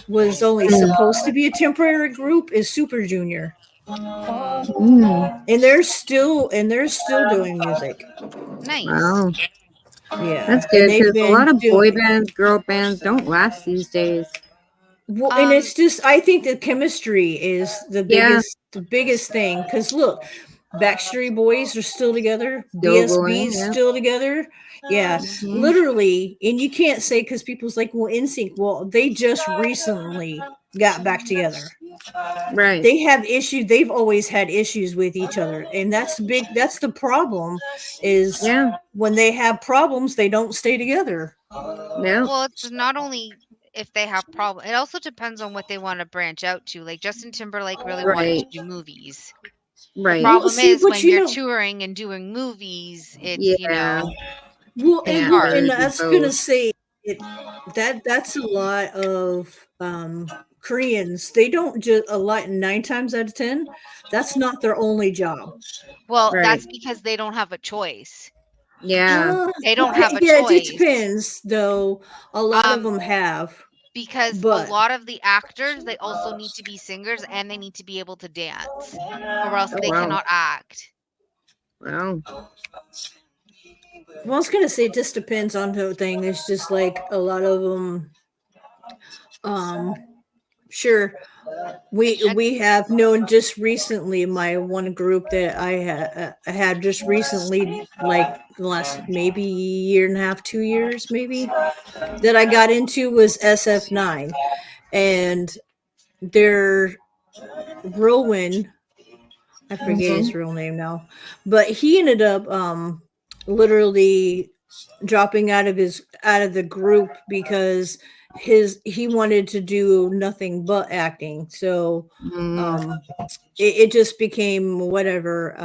was only supposed to be a temporary group, is Super Junior. Mm. And they're still doing music. Nice. Wow. Yeah. That's and good they've because a been lot of boy doing- bands, girl bands don't last these days. Well, and it's just I think the chemistry is the Yeah. biggest thing. Because look, Backstreet Boys are still together. Still BSB going, is yeah. still together. Yeah, Mhm. literally. And you can't say because people's like, well, NSYNC. Well, they just recently got back together. Right. They have issues. They've always had issues with each other, and that's the problem. Is Yeah. when they have problems, they don't stay together. Yeah. Well, it's not only if they have problems. It also depends on what they want to branch out to. Like Justin Timberlake really wanted to Right. do movies. Right. Problem see, is but when you you're know- touring and doing movies, it's Yeah. Well, Yeah, and, hard and to do that's gonna both. say that's a lot of Koreans. They don't just a lot 9 times out of 10. That's not their only job. well, Right. that's because they don't have a choice. Yeah. They don't have a Yeah, choice. it depends though. A lot of Um, them have. Because But- a lot of the actors, they also need to be singers and they need to be able to dance, or else Oh, they wow. cannot act. Wow. Well, I was gonna say it just depends on the thing. It's just like a lot of them. Sure. We have known just recently my one group that I had just recently, like the last maybe year and a half, 2 years maybe, that I got into was SF9, and their Rowan, I forget his real name now, but he ended up literally dropping out of the group because he wanted to do nothing but acting. So it just became whatever.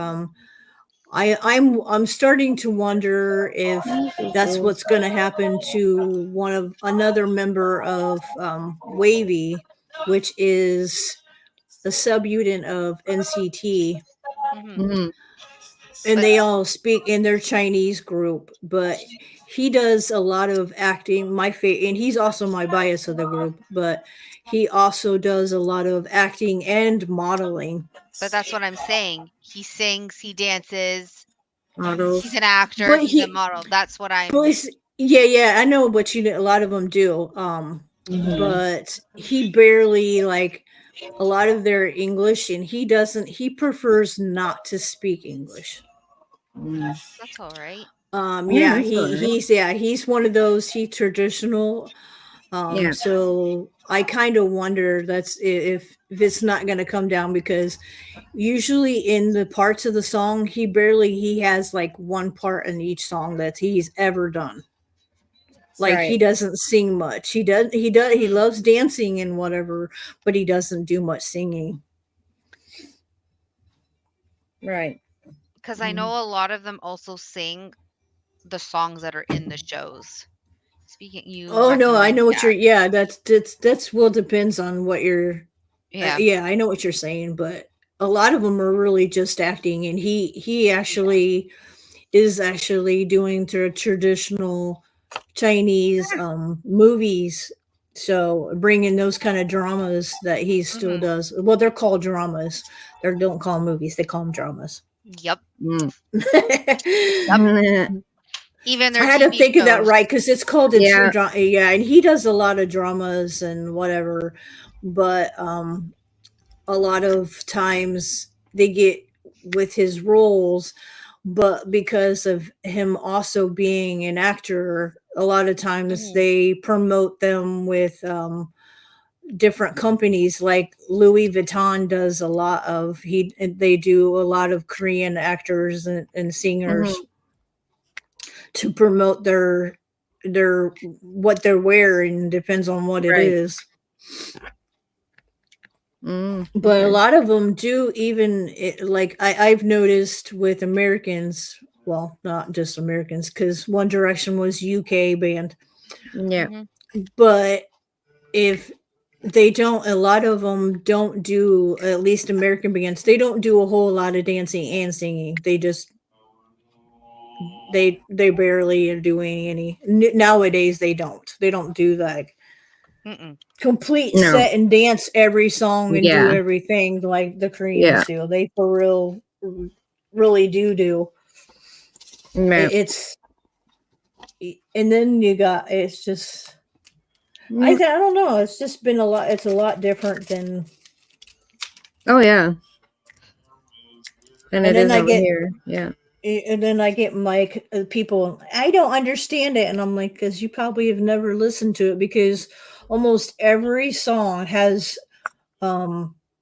I'm starting to wonder if that's what's going to happen to another member of Wavy, which is a subunit of NCT, Mhm. Mhm. and But- they all speak in their Chinese group, but he does a lot of acting. And he's also my bias of the group, but he also does a lot of acting and modeling. But that's what I'm saying. He sings, he dances, Models. he's an actor, But he's a he- model. That's what I'm. Yeah, I know, but a lot of them do. Mhm. But he barely like a lot of their English, and he prefers not to speak English. Mm. That's all right. Yeah, that's all right. he's one of those, he traditional. Yeah. So I kind of wonder that's if it's not going to come down, because usually in the parts of the song, he has like one part in each song that he's ever done. Like he Right. doesn't sing much. He loves dancing and whatever, but he doesn't do much singing. Right. Because I know a lot of them also sing the songs that are in the shows. Speaking you. Oh no, I recommend know what that. you're. Yeah, that's well depends on what you're. Yeah. Yeah, I know what you're saying, but a lot of them are really just acting, and he actually is actually doing the traditional Chinese movies. So bringing those kind of dramas that he still Mhm. does. Well, they're called dramas. They don't call them movies. They call them dramas. Yep. I Even their had to TV think of that shows. right because it's called Yeah. yeah, and he does a lot of dramas and whatever, but a lot of times they get with his roles, but because of him also being an actor, a lot of times Mhm. they promote them with different companies. Like Louis Vuitton does a lot of they do a lot of Korean actors and singers to promote their what they're wearing. Depends on what it Right. is. Mm, But a okay. lot of them do even like I've noticed with Americans, well, not just Americans, because One Direction was UK band. Yeah. Mhm. But if they don't, a lot of them don't do, at least American bands, they don't do a whole lot of dancing and singing. They just they barely are doing any nowadays. They don't do like Mm-mm. complete No. set and dance every song and do Yeah. everything like the Yeah. Koreans do. They for real really do. Yeah. It's and then you got it's just Mm. I don't know. It's just been a lot. It's a lot different than. Oh yeah. And And it then is I over get here. Yeah. and then I get people. I don't understand it, and I'm like, because you probably have never listened to it because almost every song has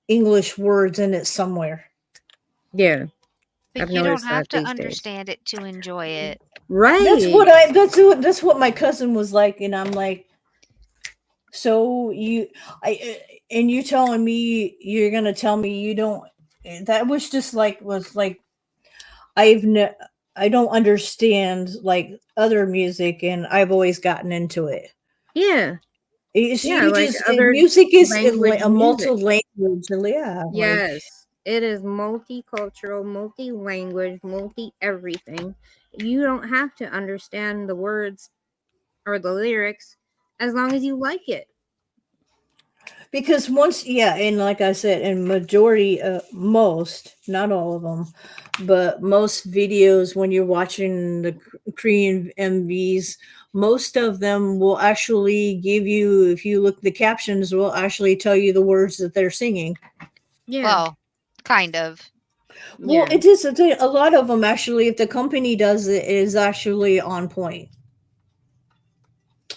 English words in it somewhere. Yeah. But I've you don't noticed have that to these days. understand it to enjoy it. Right. That's what my cousin was like, and I'm like, so and you telling me you're gonna tell me you don't. That was like I've ne- I don't understand like other music, and I've always gotten into it. Yeah. Yeah, like other Music is language a multi music. language. Yeah, like Yes. It is multicultural, multi-language, multi-everything. You don't have to understand the words or the lyrics as long as you like it. because once and like I said, in majority most, not all of them, but most videos when you're watching the Korean MVs, most of them will actually give you, if you look, the captions will actually tell you the words that they're singing. Yeah. Well, kind of. Well, Yeah. it is a lot of them actually. If the company does it, is actually on point.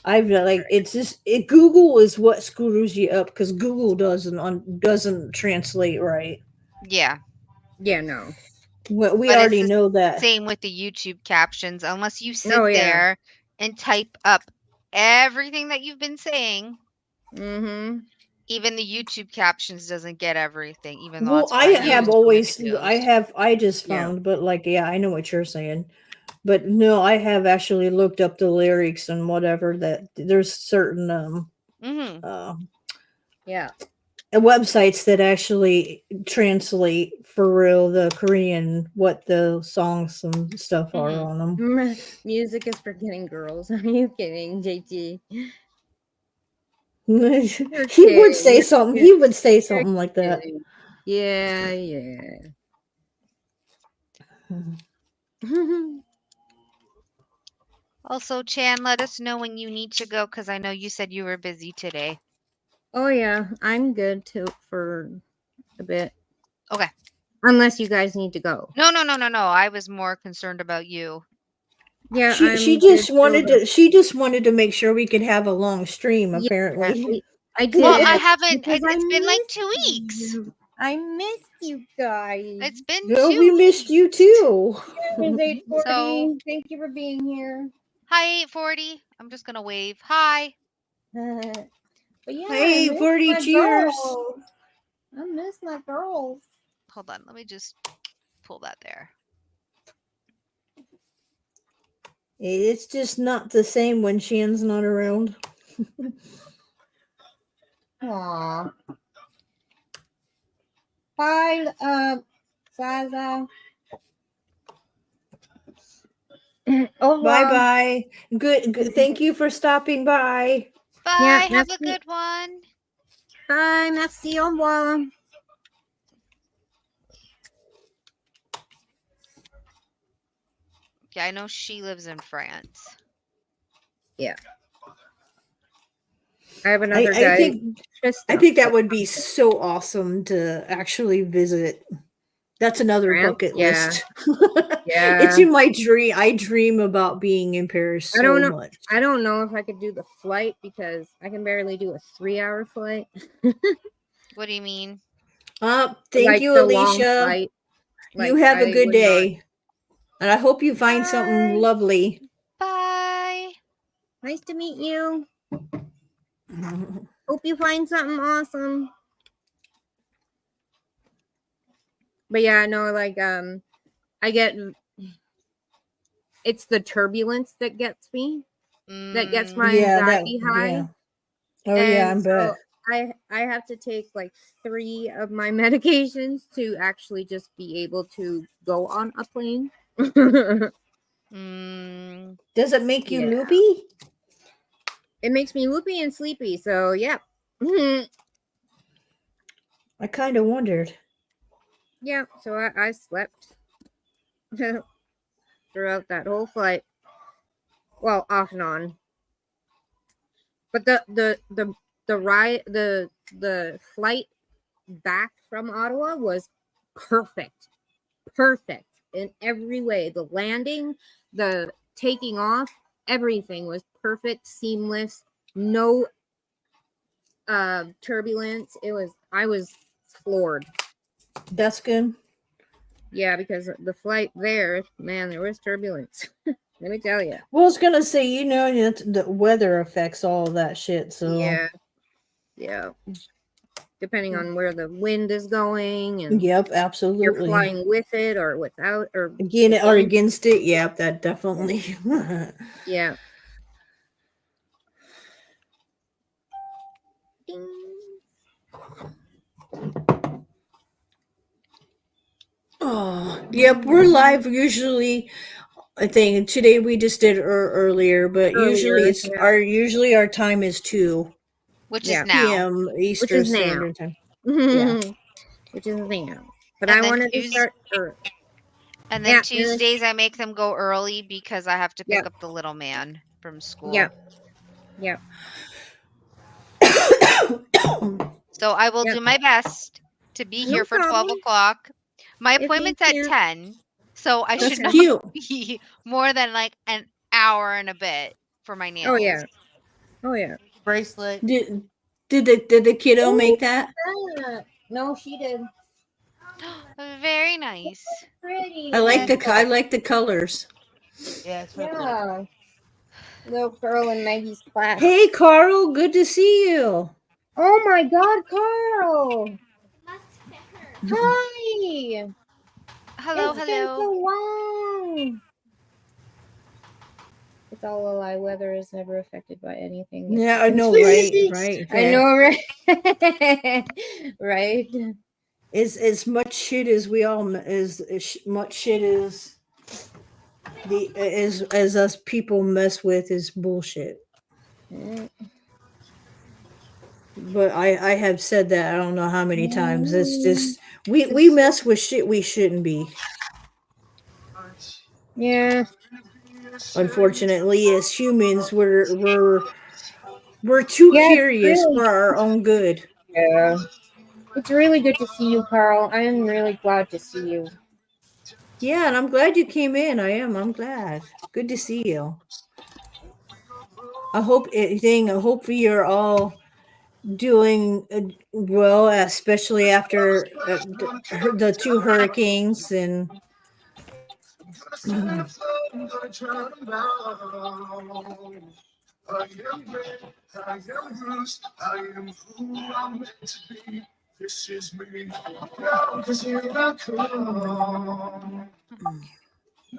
I've like it's just Google is what screws you up because Google doesn't translate right. Yeah. Yeah, no. We But it's already the know that. same with the YouTube captions. Unless you sit Oh yeah. there and type up everything that you've been saying, Mm-hmm. even the YouTube captions doesn't get everything, even though Well, that's I what I have use for my always videos. I just Yeah. found, but like I know what you're saying. But no, I have actually looked up the lyrics and whatever that there's certain Mhm. Yeah. websites that actually translate for real the Korean what the songs and stuff are Mhm. on them. Music is for getting girls. Are you kidding, JT? You're He would kidding. say something. You're He would say you're something like that. kidding. Yeah, yeah. Also, Chan, let us know when you need to go because I know you said you were busy today. Oh yeah, I'm good too for a bit. Okay. Unless you guys need to go. No. I was more concerned about you. Yeah, She I'm good till she just wanted to make sure we could have a long stream. yeah, Apparently, I Well, did I haven't. because I It's been like missed 2 weeks. you. I missed you guys. It's been no, 2 we missed weeks. you too. Here's 840. So, Thank you for being here. hi, 840. I'm just going to wave. Hi. But yeah, I Hey, miss 40, my cheers. girls. I miss my girls. Hold on. Let me just pull that there. It's just not the same when Shan's not around. Aw. Bye, Zaza. Oh, Bye bye. Good. Thank you for stopping by. Bye. Have a merci. good one. Bye, merci, au revoir. Yeah, I know she lives in France. I have another I guy. think Tristan. that would be so awesome to actually visit. That's another France? bucket Yeah. list. Yeah. It's in my dream. I dream about being in Paris I don't so know. much. I don't know if I could do the flight because I can barely do a 3-hour flight. What do you mean? Thank Like you, the long Alicia. flight. You Like, have a I good would not- day. And I hope you find something Bye. lovely. Bye. Nice to meet you. Hope you find something awesome. But yeah, no, like I get it's the turbulence that gets me. That gets my anxiety high. Yeah. Oh yeah, I And bet. so I have to take like 3 of my medications to actually just be able to go on a plane. Mm, Does it make you Yeah. loopy? It makes me loopy and sleepy. So yeah. I kind of wondered. Yeah, so I slept throughout that whole flight. Well, off and on. But the ride the flight back from Ottawa was perfect. Perfect in every way. The landing, the taking off, everything was perfect, seamless, no turbulence. I was floored. That's good. Yeah, because the flight there, man, there was turbulence. Let me tell you. Well, I was gonna say, you know, the weather affects all of that shit. So Yeah. Depending on where the wind is going and yep, you're absolutely. flying with it or without or Again or against it. Yep, that definitely. yeah. Ding. Oh, yep, we're live usually. I think today we just did earlier, but usually Earlier, it's yeah. our time is 2 which Yeah. is now. p.m. Eastern is now. Standard Time. Yeah. Which is now. But And I then wanted to start early. And then Yeah, Tuesdays I make them go early because I have to pick Yep. up the little man from school. Yep. Yep. So I will Yep. do my best to be No here for 12 problem. o'clock. My If you appointment's at can't- 10, so I That's should not cute. be more than like an hour and a bit for my nails. Oh yeah. Oh yeah. Bracelet. Did the kiddo make that? No, she did. Very nice. Pretty. I like the colors. Yeah, it's really Yeah. Little girl in Maggie's class. Hey, Carl, good to see you. Oh my God, Carl! Hi. Hello, It's been hello. so long. It's all a lie. Weather is never affected by anything. Yeah, I know, right? I know, right? Right. As much shit as we all as much shit as as us people mess with is bullshit. Mm. But I have said that I don't know how many times. It's just we mess with shit we shouldn't be. Yeah. Unfortunately, as humans, we're too Yeah, it's curious really- for our own good. Yeah. It's really good to see you, Carl. I am really glad to see you. Yeah, and I'm glad you came in. I'm glad. Good to see you. I hope you're all doing well, especially after the 2 hurricanes and I am red, I am bruised, I am who I'm meant to be. This is me. Cause here I come.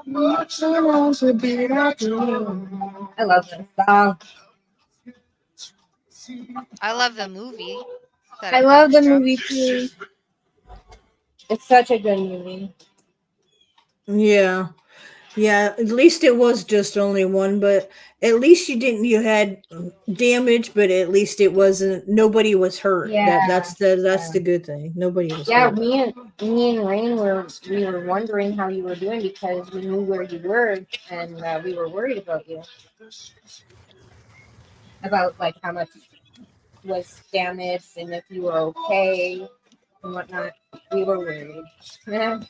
Much alone to be like you. I love this song. I love the movie. that I it love the comes from. movie too. It's such a good movie. yeah. Yeah, at least it was just only one, but at least you had damage, but at least it wasn't nobody was hurt. Yeah. That's the good thing. Nobody was Yeah, hurt. me and Rain were wondering how you were doing because we knew where you were and we were worried about you. About like how much was damaged and if you were okay and whatnot. We were worried. Yeah.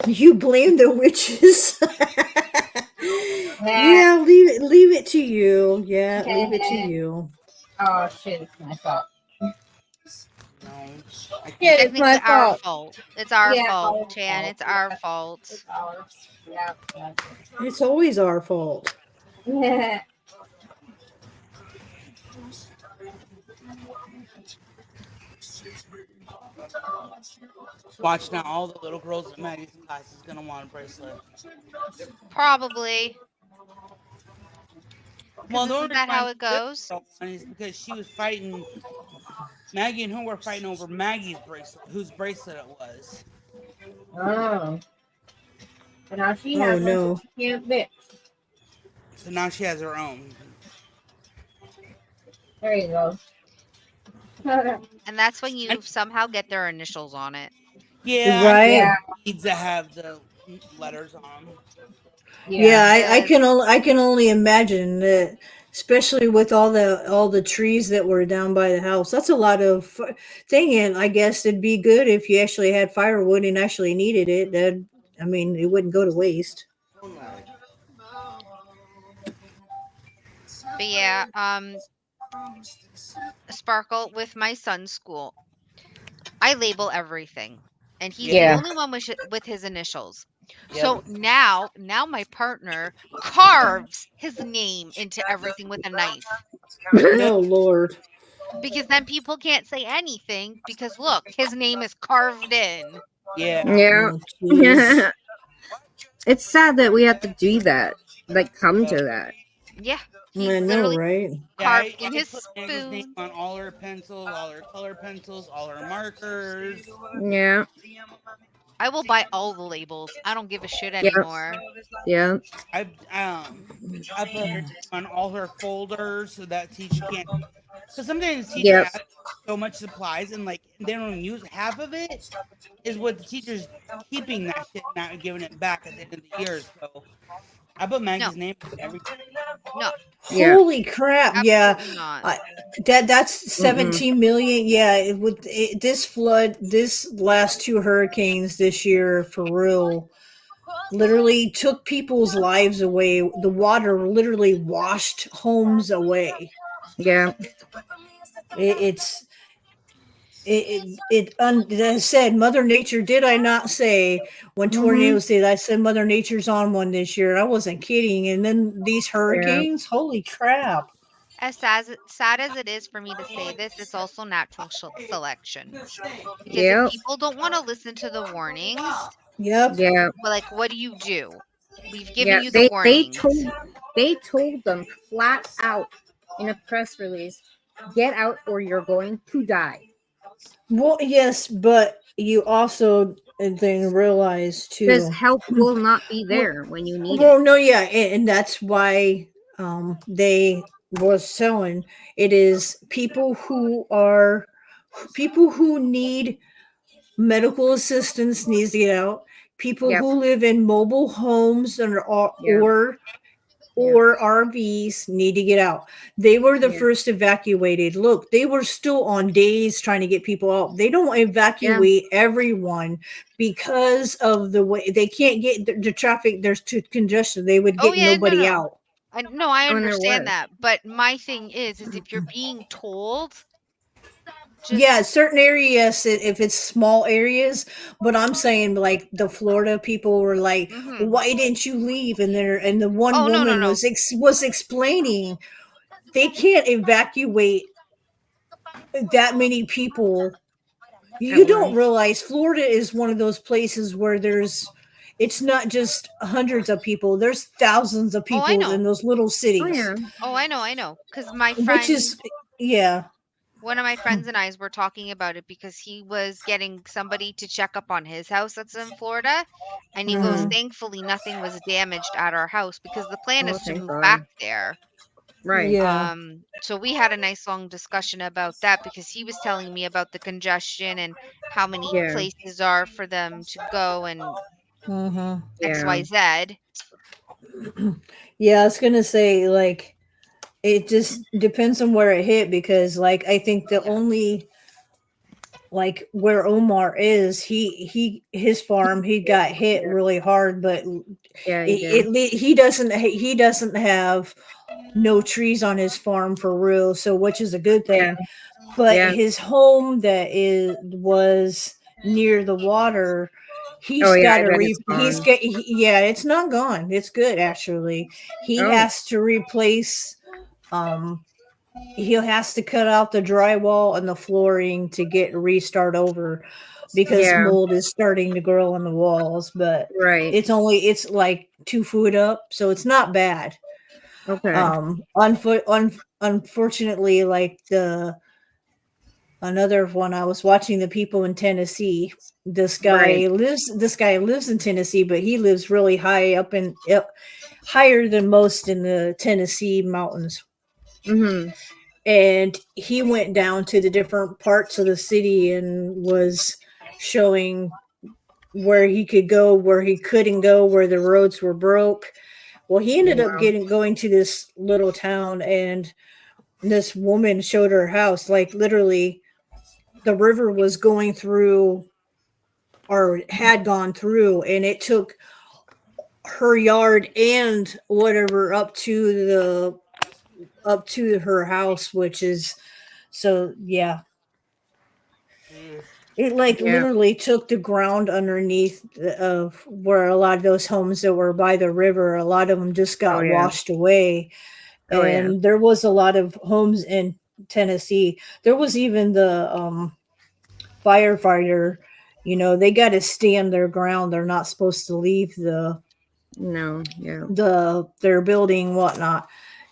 You blame the witches. Yeah, leave it to you. Yeah, leave it to you. Oh shit, it's my fault. No. I Yeah, can't. it's my Technically our fault. fault. It's our Yeah, fault, our Chan. fault, It's our yeah. fault. It's ours. Yeah. It's always our fault. Yeah. Watch now, all the little girls in Maggie's class is gonna want a bracelet. Probably. Well, the Isn't only that how reason it goes? is because she was fighting. Maggie and her were fighting over Maggie's bracelet, whose bracelet it was. Oh. So now she Oh, has one, no. so she can't bitch. So now she has her own. There you go. And that's when you somehow get their initials on it. Yeah, Right? Yeah. needs to have the letters on them. Yeah, I Yes. I can only imagine that, especially with all the trees that were down by the house. That's a lot of thing, and I guess it'd be good if you actually had firewood and actually needed it. That I mean, it wouldn't go to waste. But yeah, Sparkle, with my son's school, I label everything. And he's Yeah. the only one with his initials. So now my partner carves his name into everything with a knife. Oh Lord. Because then people can't say anything because look, his name is carved in. Yeah. Yeah. Oh, jeez. It's sad that we have to do that. Like, come to that. Yeah. He I know, literally right? carved Yeah, in I his put Maggie's name spoon. on all her pencils, all her color pencils, all her markers. Yeah. I will buy all the labels. I don't give a shit anymore. Yeah. I put her name on all her folders so that teacher can't. Because sometimes teachers Yep. have so much supplies and like they don't even use half of it. Is what the teacher's keeping that shit, not giving it back at the end of the year. So I put Maggie's name on everything. No, Yeah. Holy crap! Yeah, absolutely not. that's 17 million. Yeah, this flood, this last two hurricanes this year, for real, literally took people's lives away. The water literally washed homes away. Yeah. It's as I said, Mother Nature. Did I not say when tornadoes did? I said Mother Nature's on one this year. I wasn't kidding. And then these hurricanes, holy crap! As sad as it is for me to say this, it's also natural selection. Because Yep. if people don't want to listen to the warnings, Yep. Yeah. well, like, what do? We've given Yeah. you the warnings. They told them flat out in a press release, get out or you're going to die. Well, yes, but you also then realize too. Because help will not be there when you need Well, it. no, yeah, and that's why they was selling. It is people who need medical assistance needs to get out. People Yep. who live in mobile homes or RVs need to get out. They were the Yeah. first evacuated. Look, they were still on days trying to get people out. They don't evacuate everyone because of the way they can't get the traffic. There's too congestion. They would get nobody out. I Oh, and there understand was. that, but my thing is if you're being told, Yeah, certain areas, if it's small areas, but I'm saying like the Florida people were like, why didn't you leave? And the one Oh, no, woman no. was explaining they can't evacuate that many people. You don't realize Florida is one of those places where it's not just hundreds of people. There's thousands of people in those little cities. Oh, yeah. Oh, I know. Because my friend, Which is, yeah. One of my friends and I were talking about it because he was getting somebody to check up on his house that's in Florida. And he goes, Mhm. thankfully, nothing was damaged at our house because the plan Oh, is to thank move back God. there. Right. Yeah. So we had a nice long discussion about that because he was telling me about the congestion and how many Yeah. places are for them to go and Mhm. Yeah. XYZ. Yeah, I was gonna say like it just depends on where it hit because like I think the only like where Omar is, his farm he got hit really hard, but Yeah, he did. he doesn't have no trees on his farm for real, so which is a good Yeah. thing. But Yeah. his home that is was near the water, Oh he's yeah, got I to bet it's gone. yeah, it's not gone. It's good actually. He Oh. has to replace he has to cut out the drywall and the flooring to get restart over because Yeah. mold is starting to grow on the walls, but Right. it's like 2 foot up, so it's not bad. Okay. Unfortunately, like the another one I was watching the people in Tennessee. Right. This guy lives in Tennessee, but he lives really high up higher than most in the Tennessee mountains. Mhm. And he went down to the different parts of the city and was showing where he could go, where he couldn't go, where the roads were broke. Well, he ended up Wow. going to this little town, and this woman showed her house. Like literally, the river was going through, or had gone through, and it took her yard and whatever up to her house, which is so yeah. It like Yeah. literally took the ground underneath of where a lot of those homes that were by the river, a lot of them just Oh got yeah. washed away. Oh yeah. And there was a lot of homes in Tennessee. There was even the firefighter, they got to stand their ground. They're not supposed to leave No. Yeah. their building, whatnot.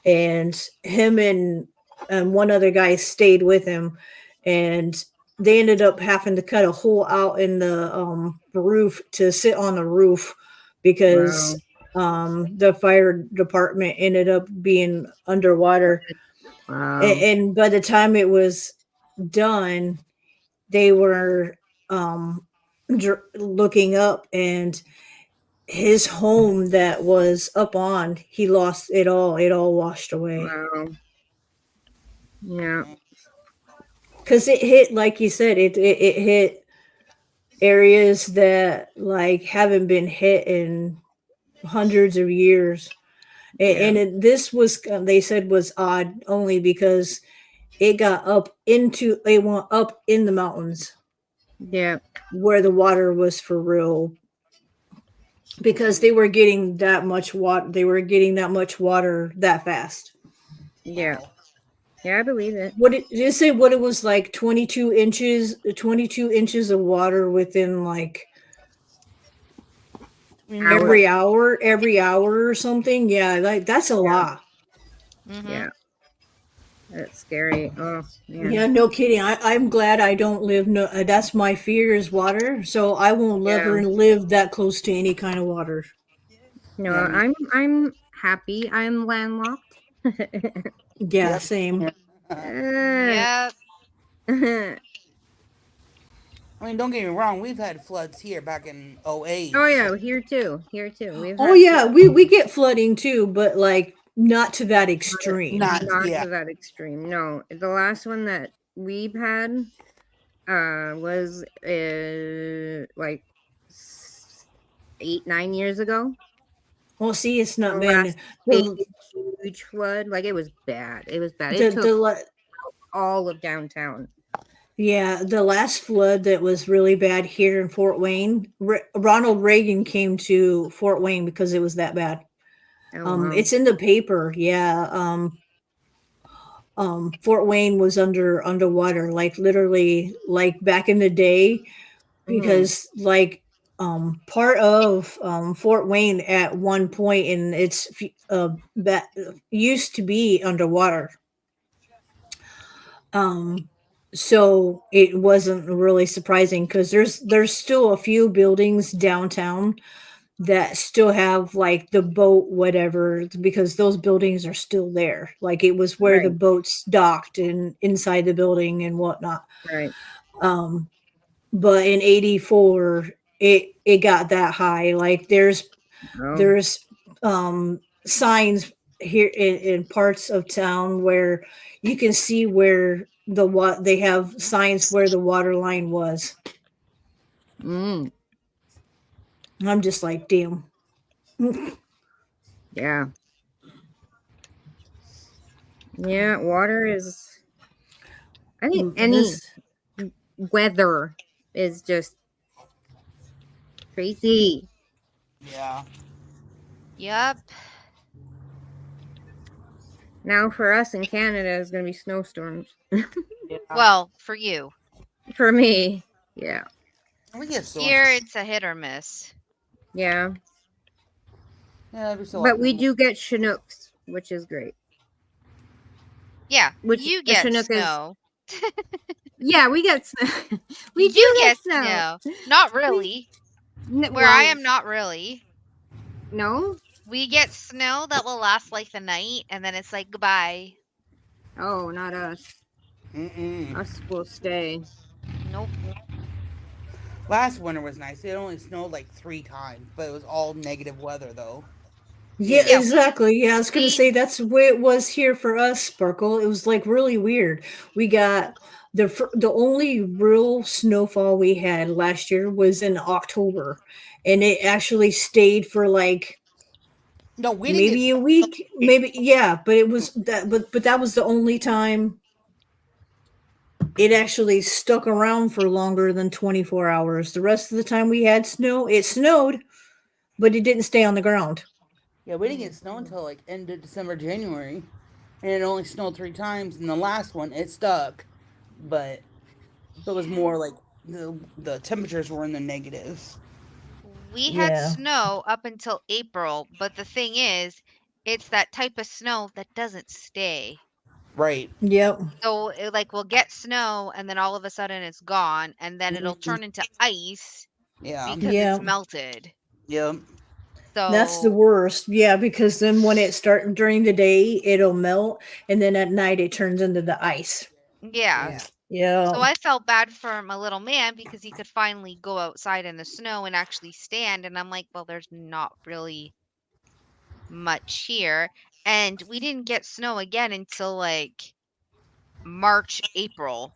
And him and one other guy stayed with him, and they ended up having to cut a hole out in the roof to sit on the roof Wow. because the fire department ended up being underwater. Wow. And by the time it was done, they were um, looking up, and his home that was up on, he lost it all. It all washed away Wow. Yeah. because it hit, like you said, it hit areas that like haven't been hit in hundreds of years. Yeah. This was, they said, was odd only because it went up in the mountains Yeah. where the water was for real, because they were getting that much water. They were getting that much water that fast. Yeah. Yeah. I believe it. What did you say? What it was like 22 inches of water within like Hour. every hour or something. Yeah, like that's a Yeah. lot. Mm-hmm. Yeah. That's scary. Oh man. Yeah, no kidding. I'm glad I don't live. No, that's my fear is water. So I won't Yeah. ever live that close to any kind of water. No, Yeah. I'm happy. I'm landlocked. Yeah, Yep. same. Yep. I mean, don't get me wrong. We've had floods here back in 08. Oh yeah, here too. Here too. We've Oh had yeah, we get flooding too, but like not to that extreme. Not not yeah. to that extreme. No, the last one that we've had was like 8-9 years ago. Well, see, it's not The been last the huge flood. Like it was bad. It was bad. the, It took the la- all of downtown. yeah, the last flood that was really bad here in Fort Wayne. Ronald Reagan came to Fort Wayne because it was that bad. Oh wow. It's in the paper. Yeah. Fort Wayne was underwater, like literally, like back in the day, because like part of Fort Wayne at one point in its that used to be underwater. so it wasn't really surprising because there's still a few buildings downtown that still have like the boat whatever because those buildings are still there. Like it was where the Right. boats docked and inside the building and whatnot. Right. Um, but in '84, it got that high. Like Oh. there's signs here in parts of town where you can see where what they have signs where the water line was. Mm. I'm just like, damn. Yeah. Yeah. Water is. I think any This- weather is just crazy. Yeah. Yep. Now for us in Canada, it's gonna be snowstorms. Yeah. Well, for you. For me, yeah, we get storms. Here it's a hit or miss. yeah. Yeah, every so But we often. do get Chinooks, which is great. Yeah. Which You a get Chinook is- snow. Yeah, we get snow. we You do get snow. Not really. Where Well, I am, not really. No. We get snow that will last like the night, and then it's like goodbye. Oh, not us. Mm-mm. Us will stay. Nope. Last winter was nice. It only snowed like 3 times, but it was all negative weather though. Yeah, Yeah. exactly. Yeah, I was gonna We- say that's the way it was here for us, Sparkle. It was like really weird. We got the only real snowfall we had last year was in October, and it actually stayed for like No, we didn't maybe get a week, maybe yeah. But it was that, but that was the only time it actually stuck around for longer than 24 hours. The rest of the time we had snow, it snowed, but it didn't stay on the ground. Yeah, we didn't get snow until like end of December, January, and it only snowed 3 times. And the last one, it stuck, but it was more like the temperatures were in the negatives. We had Yeah. snow up until April, but the thing is, it's that type of snow that doesn't stay. Right. Yep. So like we'll get snow and then all of a sudden it's gone and then it'll turn into ice Yeah. because Yeah. it's melted. Yep. So That's the worst. Yeah, because then when it starts during the day, it'll melt, and then at night it turns into the ice. yeah. Yeah. So I felt bad for my little man because he could finally go outside in the snow and actually stand. And I'm like, well, there's not really much here. And we didn't get snow again until like March, April.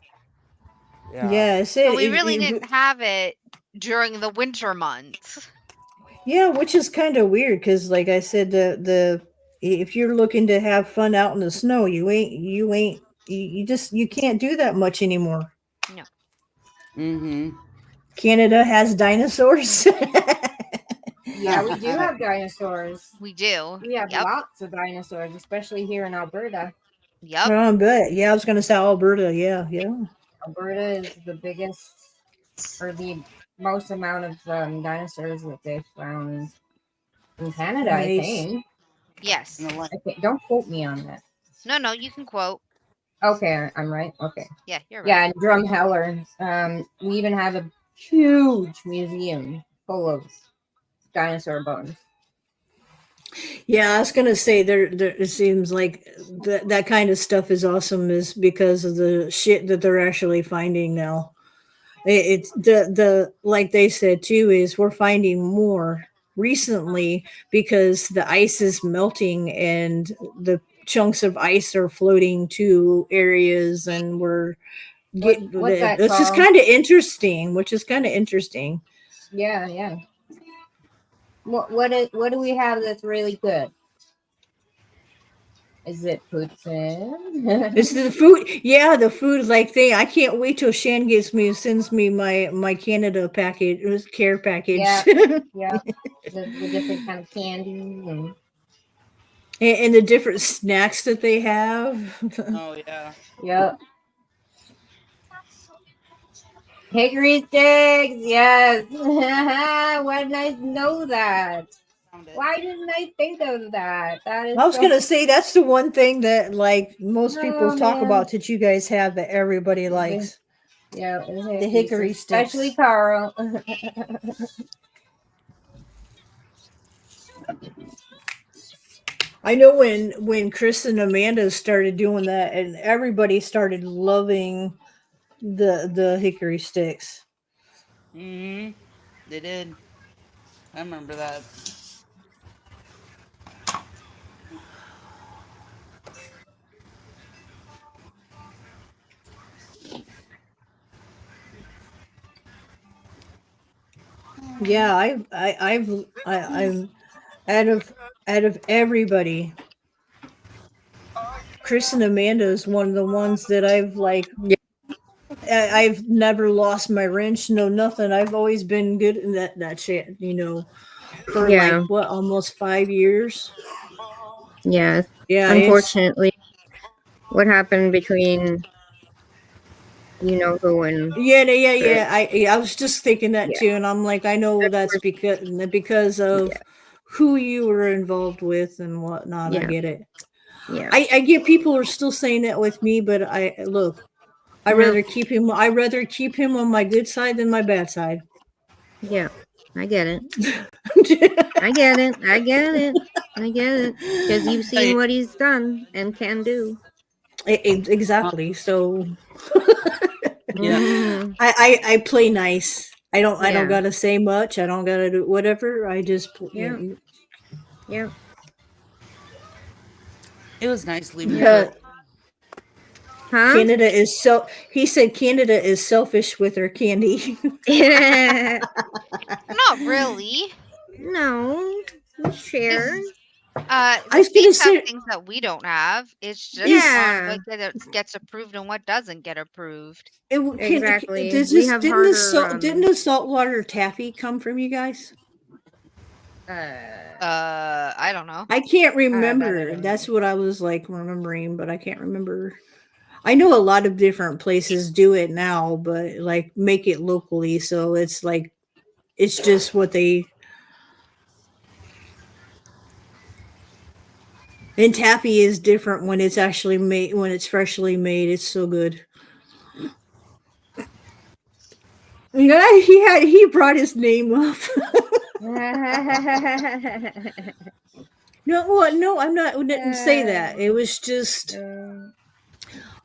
Yeah, I said So we really didn't have it during the winter months. Yeah, which is kind of weird because, like I said, the if you're looking to have fun out in the snow, you can't do that much anymore. No. Mm-hmm. Canada has dinosaurs. Yeah, we do have dinosaurs. We do. We have Yep. lots of dinosaurs, especially here in Alberta. Yep. But yeah, I was gonna say Alberta. Yeah, yeah. Alberta is the biggest or the most amount of dinosaurs that they've found in Canada, I Nice. think. Yes. Don't quote me on that. No, you can quote. Okay, I'm right. Okay. Yeah, you're right. Yeah, in Drumheller, we even have a huge museum full of dinosaur bones. Yeah, I was gonna say there. It seems like that kind of stuff is awesome, is because of the shit that they're actually finding now. It's the like they said too is we're finding more recently because the ice is melting and the chunks of ice are floating to areas, and we're getting. What's that This is called? kind of interesting, which is kind of interesting. Yeah, yeah. What do we have that's really good? Is it poutine? It's the food, yeah, the food like thing. I can't wait till Shan sends me my Canada package, care package, Yeah. Yeah, the different kind of candies and and the different snacks that they have. Oh yeah. yep. Hickory sticks, yes. Why didn't I know that? found it. Why didn't I think of that? That is I was so- gonna say that's the one thing that like most people Oh, talk man. about that you guys have that everybody likes. Yeah, The hickory especially sticks. Carl. I know when Chris and Amanda started doing that, and everybody started loving the hickory sticks. Mm-hmm. They did. I remember that. Yeah, I'm out of everybody. Chris and Amanda is one of the ones that I've like. Yeah. I've never lost my wrench, no nothing. I've always been good in that shit, for Yeah. like what, almost 5 years. Yeah. Yeah, Unfortunately, what happened between you know who and yeah. I was just thinking that Yeah. too, and I'm like, I know that's because of Yeah. who you were involved with and whatnot. I Yeah. get it. Yeah. I get people are still saying that with me, but I No. rather keep him. I rather keep him on my good side than my bad side. Yeah. I get it. I get it. I get it. I get it. Because you've seen Hey. what he's done and can do. Exactly. So Yeah. Mhm. I play nice. I don't Yeah. gotta say much. I don't gotta do whatever. I just Yeah. Yeah. It was nice leaving. Yeah. Huh? Canada is so. He said Canada is selfish with her candy. Not really. No. We share. I The was gonna states have say- things that we don't have. It's just Yeah. on what gets approved and what doesn't get approved. Exactly. Does We this, have didn't the harder, didn't the saltwater taffy come from you guys? I don't know. I can't remember. don't know. That's what I was like remembering, but I can't remember. I know a lot of different places do it now, but like make it locally, so it's like it's just what they. And taffy is different when it's actually made, when it's freshly made. It's so good. Yeah, he brought his name up. No, what? No, I'm not. I didn't say that. It was just.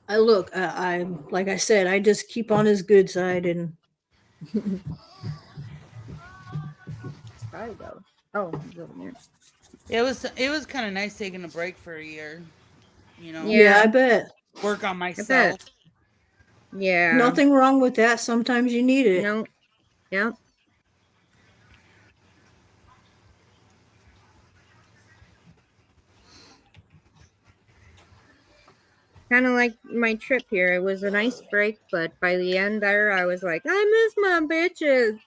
I look. I like I said. I just keep on his good side, and Probably go. Oh, he's over there. It was kind of nice taking a break for a year. Yeah. yeah, I bet. Work on myself. Yeah. Nothing wrong with that. Sometimes you need it. No. Yep. Kind of like my trip here. It was a nice break, but by the end there, I was like, I miss my bitches.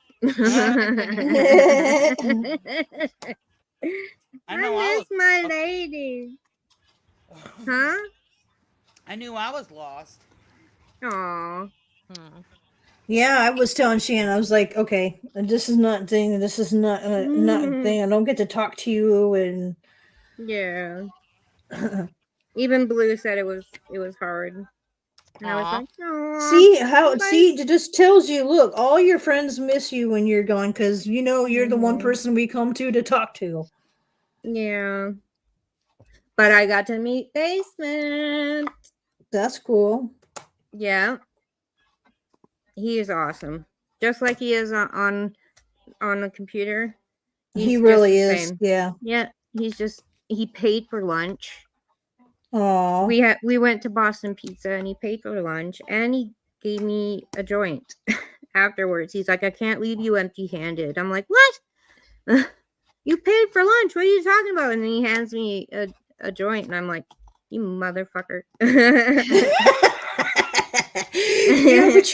I I know I miss my ladies. Huh? I knew I was lost. Aw. Hmm. Yeah, I was telling Shannon. I was like, okay, this is not thing. This is not not thing. I don't get to talk to you, and Yeah. Even Blue said it was hard. And I was Aw. like, Aw. see how you guys- see it just tells you. Look, all your friends miss you when you're gone because you're the one Mhm. person we come to talk to. Yeah. But I got to meet Basement. That's cool. Yeah. He is awesome. Just like he is on the computer. He He's just really the is. same. Yeah. Yeah. He paid for lunch. Oh. We went to Boston Pizza and he paid for lunch and he gave me a joint afterwards. He's like, I can't leave you empty handed. I'm like, what? You paid for lunch. What are you talking about? And then he hands me a joint and I'm like, you motherfucker. Yeah, but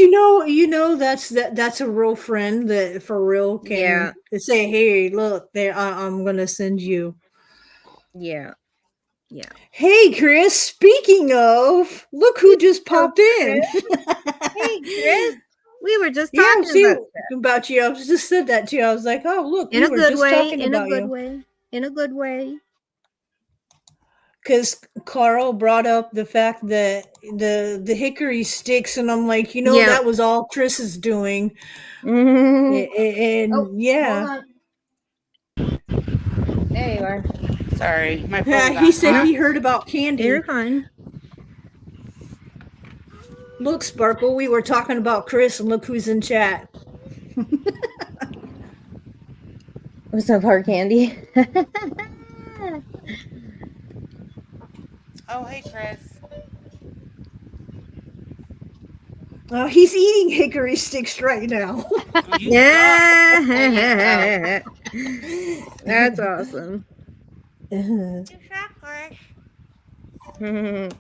that's a real friend that for real can say, hey, look, there I'm gonna send you. Yeah. Yeah. Hey Chris, speaking of, look who just popped in. Hey Chris. We were just Yeah, talking see about about you. I was just said that to you. I was like, oh look, in we a were good just way. talking In a about good you. way. in a good way. Because Carl brought up the fact that the hickory sticks, and I'm like, Yeah. that was all Chris is doing. Mhm. And Oh, yeah, hold on. There you are. Sorry, my phone yeah, got he said hot. he heard about candy. You're fine. Look, Sparkle, we were talking about Chris, and look who's in chat. What's up, hard candy? Oh, hey, Chris. He's eating hickory sticks right now. You suck. Yeah. That's awesome. You suck, Chris. Sorry,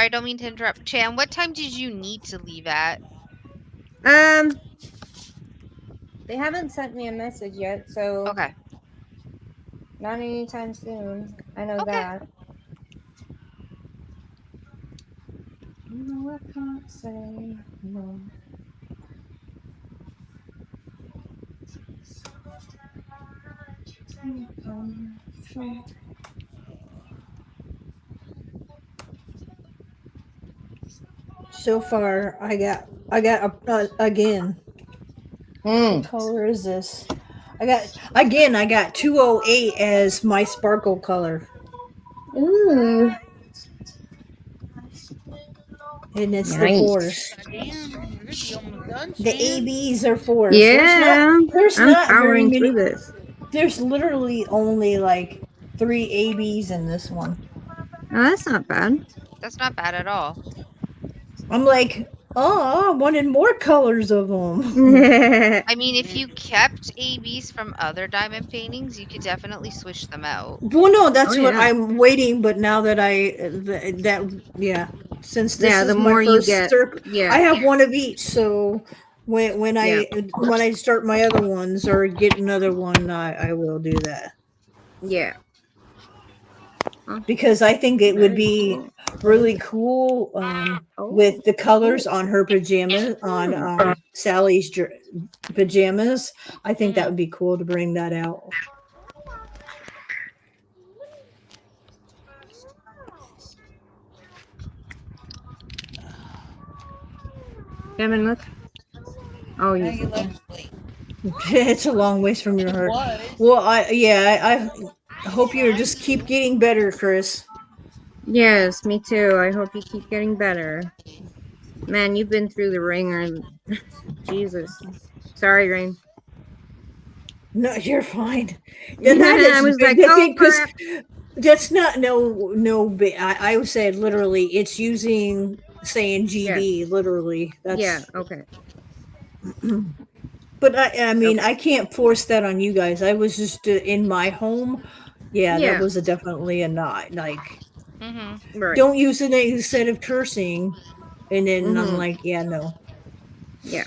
I don't mean to interrupt. Chan, what time did you need to leave at? They haven't sent me a message yet, so Okay. not anytime soon. I know Okay. that. No, I can't say no. So far, I got again. What color is this? I got 208 as my sparkle color, Ooh. and it's Nice. the fours. Damn, you're almost done, The Shan. ABs are fours. Yeah. There's I'm not very powering many. through this. There's literally only like 3 ABs in this one. Oh, that's not bad. That's not bad at all. I'm like, I wanted more colors of them. I mean, if you kept ABs from other diamond paintings, you could definitely switch them out. Well, no, that's Oh, what yeah. I'm waiting. But now that since this Yeah, is the my more you first get- yeah. I have one of each. So when I start my other ones or get another one, I will do that Yeah. because I think it would Very be cool. really cool with the colors on her pajamas on Sally's pajamas. I think that would be cool to bring that out. Kevin, look. Oh, Now you. you left late. It's a long ways from your heart. Was. Well, I hope you just keep getting better, Chris. Yes, me too. I hope you keep getting better. Man, you've been through the ringer. Jesus. Sorry, Rain. No, you're fine. Yeah, I was like, oh, crap. That's not I said literally. It's using saying GB literally. That's Yeah, okay. But I mean, I can't force that on you guys. I was just in my home. Yeah, Yeah. that was definitely a not like. Mm-hmm. Right. Don't use it instead of cursing. And then I'm Mhm. like, yeah, no. Yeah.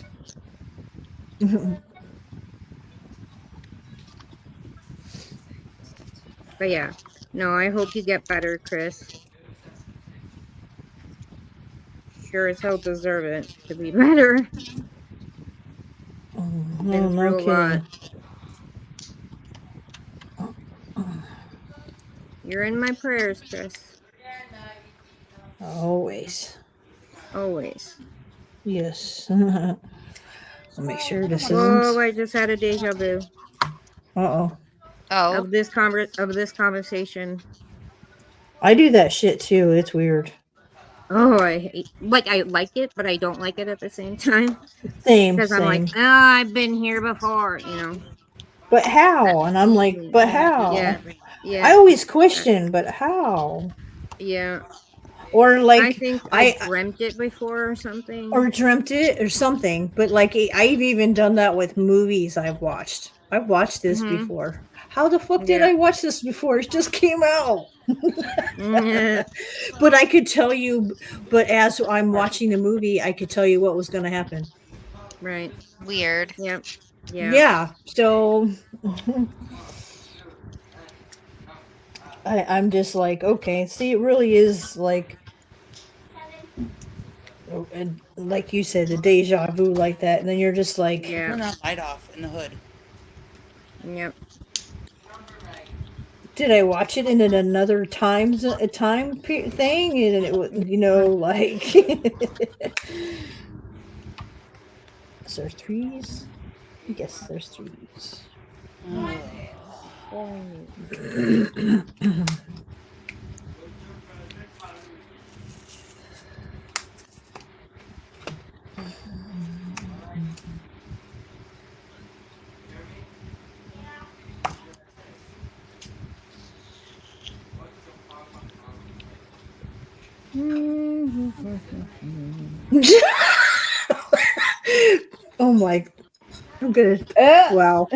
But yeah. No, I hope you get better, Chris. Sure as hell deserve it to be better. No, Been no through a lot. kidding. You're in my prayers, Chris. Always. Always. Yes. I'll make sure this Whoa, isn't. I just had a deja vu Uh-oh. Oh, of this conversation. I do that shit too. It's weird. Oh, I like it, but I don't like it at the same time. Same, Because I'm like, same. I've been here before, you know. But how? And I'm like, but how? Yeah. I Yeah. always question, but how? Yeah. Or I like think I I dreamt it before or something. or dreamt it or something. But like I've even done that with movies I've watched. I've watched this Mhm. before. How the fuck did Yeah. I watch this before? It just came out. Yeah. But I could tell you, but as I'm watching the movie, I could tell you what was going to happen. Right. weird. Yeah. Yeah. Yeah. So I'm just like, okay, see, it really is like, and like you said, the deja vu like that. And then you're just like, Yeah. Turn that light off in the hood. Yep. Did I watch it in another time thing? And it was, like, is there threes? I guess there's threes. Oh my! I'm gonna. Wow,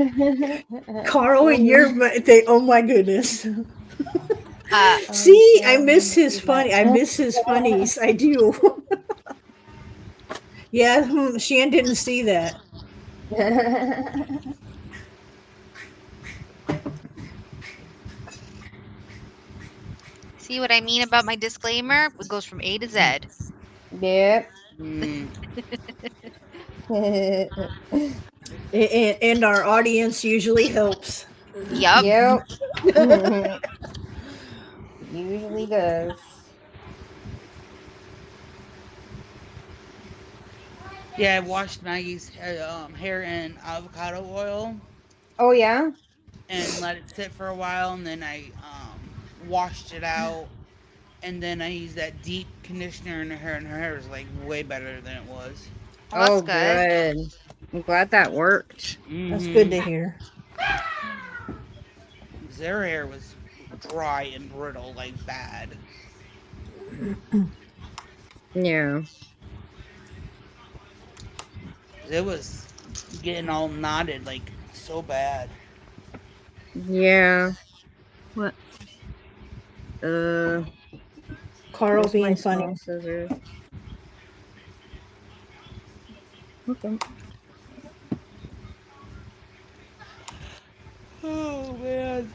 Carl and your they. Oh my goodness. See, I miss his funny. I miss his funnies. I do. Yeah, Shan didn't see that. See what I mean about my disclaimer? It goes from A to Z. Yep. Mm. And our audience usually helps. Yup. Yep. Usually does. Yeah, I washed Maggie's hair in avocado oil Oh yeah. and let it sit for a while, and then I washed it out, and then I used that deep conditioner in her hair, and her hair is like way better than it was. Well, that's good. Good. I'm glad that worked. That's good to hear. 'Cause their hair was dry and brittle, like bad. Yeah. It was getting all knotted, like so bad. Yeah. What? Carl Where's my being funny. small scissors? Okay. Oh man.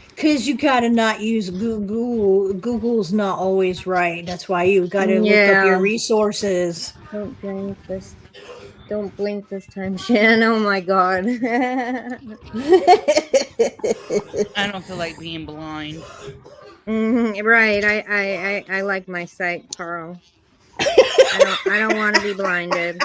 Because you gotta not use Google. Google's not always right. That's why you gotta look up your Yeah. resources. Don't blink this. Don't blink this time, Shan. Oh my god. I don't feel like being blind. Right. I like my sight, Carl. I don't want to be blinded.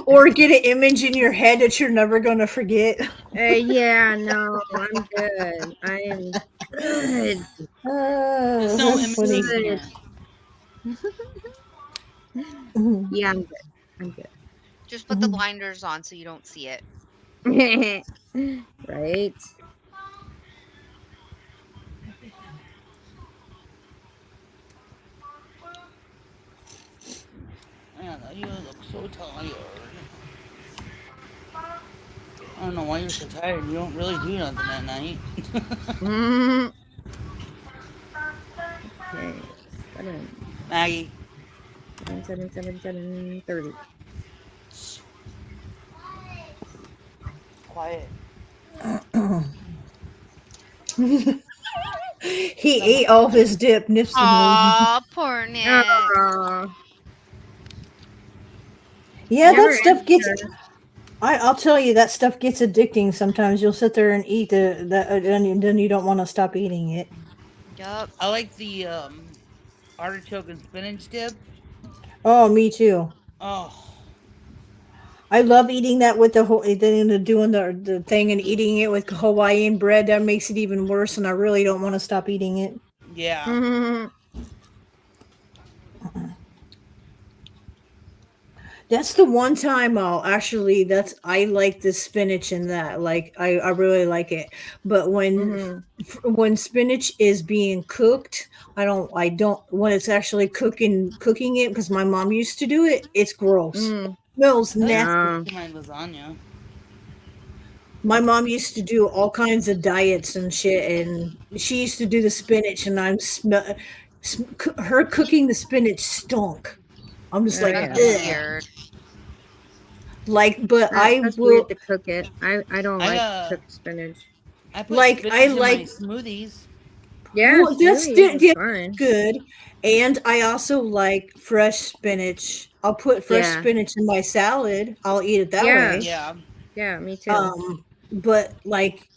or get an image in your head that you're never gonna forget. Yeah, no, I'm good. I am good. There's no That's images funny. in there. Yeah, I'm good. I'm good. Just put the blinders on so you don't see it. Right. Man, you look so tired. I don't know why you're so tired. You don't really do nothing at night. Mm. Okay. 7, Maggie. 30. Quiet. He ate all his dip. Nips the Aw, poor Nick. Aw. Yeah, Never that stuff gets. answered. I'll tell you, that stuff gets addicting. Sometimes you'll sit there and eat and then you don't want to stop eating it. Yup. I like the artichoke and spinach dip. Oh, me too. Oh, I love eating that with doing the thing and eating it with Hawaiian bread. That makes it even worse, and I really don't want to stop eating it. yeah. Mhm. That's the one time I like the spinach in that. Like I really like it. But when spinach is being cooked, I don't when it's actually cooking it, because my mom used to do it, it's gross. Mm. Smells I like nasty. Yeah. my lasagna. My mom used to do all kinds of diets and shit, and she used to do the spinach, and her cooking the spinach stunk. I'm just like, Yeah. That's ugh. weird. Like, but I That's will. weird to cook it. I don't I, like cooked spinach. I put Like, spinach I in my like- smoothies. Yeah, Well, that's smoothie is yeah, fine. good. And I also like fresh spinach. I'll put fresh Yeah. spinach in my salad. I'll eat it that Yeah. way. Yeah. Yeah, me too. But like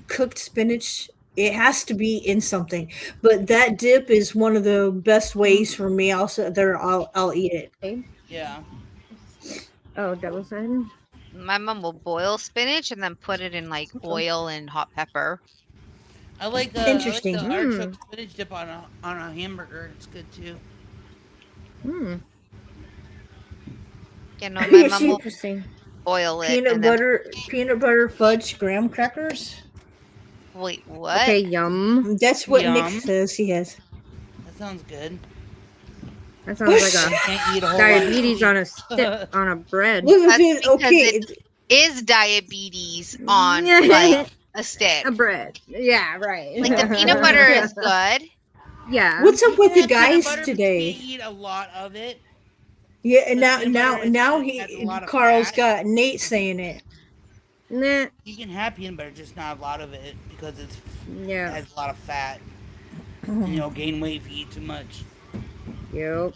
cooked spinach, it has to be in something. But that dip is one of the best ways for me. Also, there, I'll eat it. Okay. Yeah. Oh, double sided. My mom will boil spinach and then put it in like oil and hot pepper. I like Interesting. the artichoke spinach dip on a hamburger. It's good too. Hmm. You know, my mom will Interesting. boil it Peanut and then butter fudge graham crackers. wait, what? Okay, yum. That's what Yum. Nick says he has. That sounds good. That sounds like I a can't eat a whole lot of diabetes sweet. on a stick on a bread. Look at That's it. because Okay, Is diabetes on like a stick? A bread. Yeah, right. Like the peanut butter is good. Yeah. what's up with the Yeah, peanut guys butter, but you today? can't eat a lot of it. Yeah, and The peanut butter now has a lot of Carl's fat. got Nate saying it. Nah. You can have peanut butter, just not a lot of it because it Yeah. has a lot of fat. You know, gain weight if you eat too much. Yep.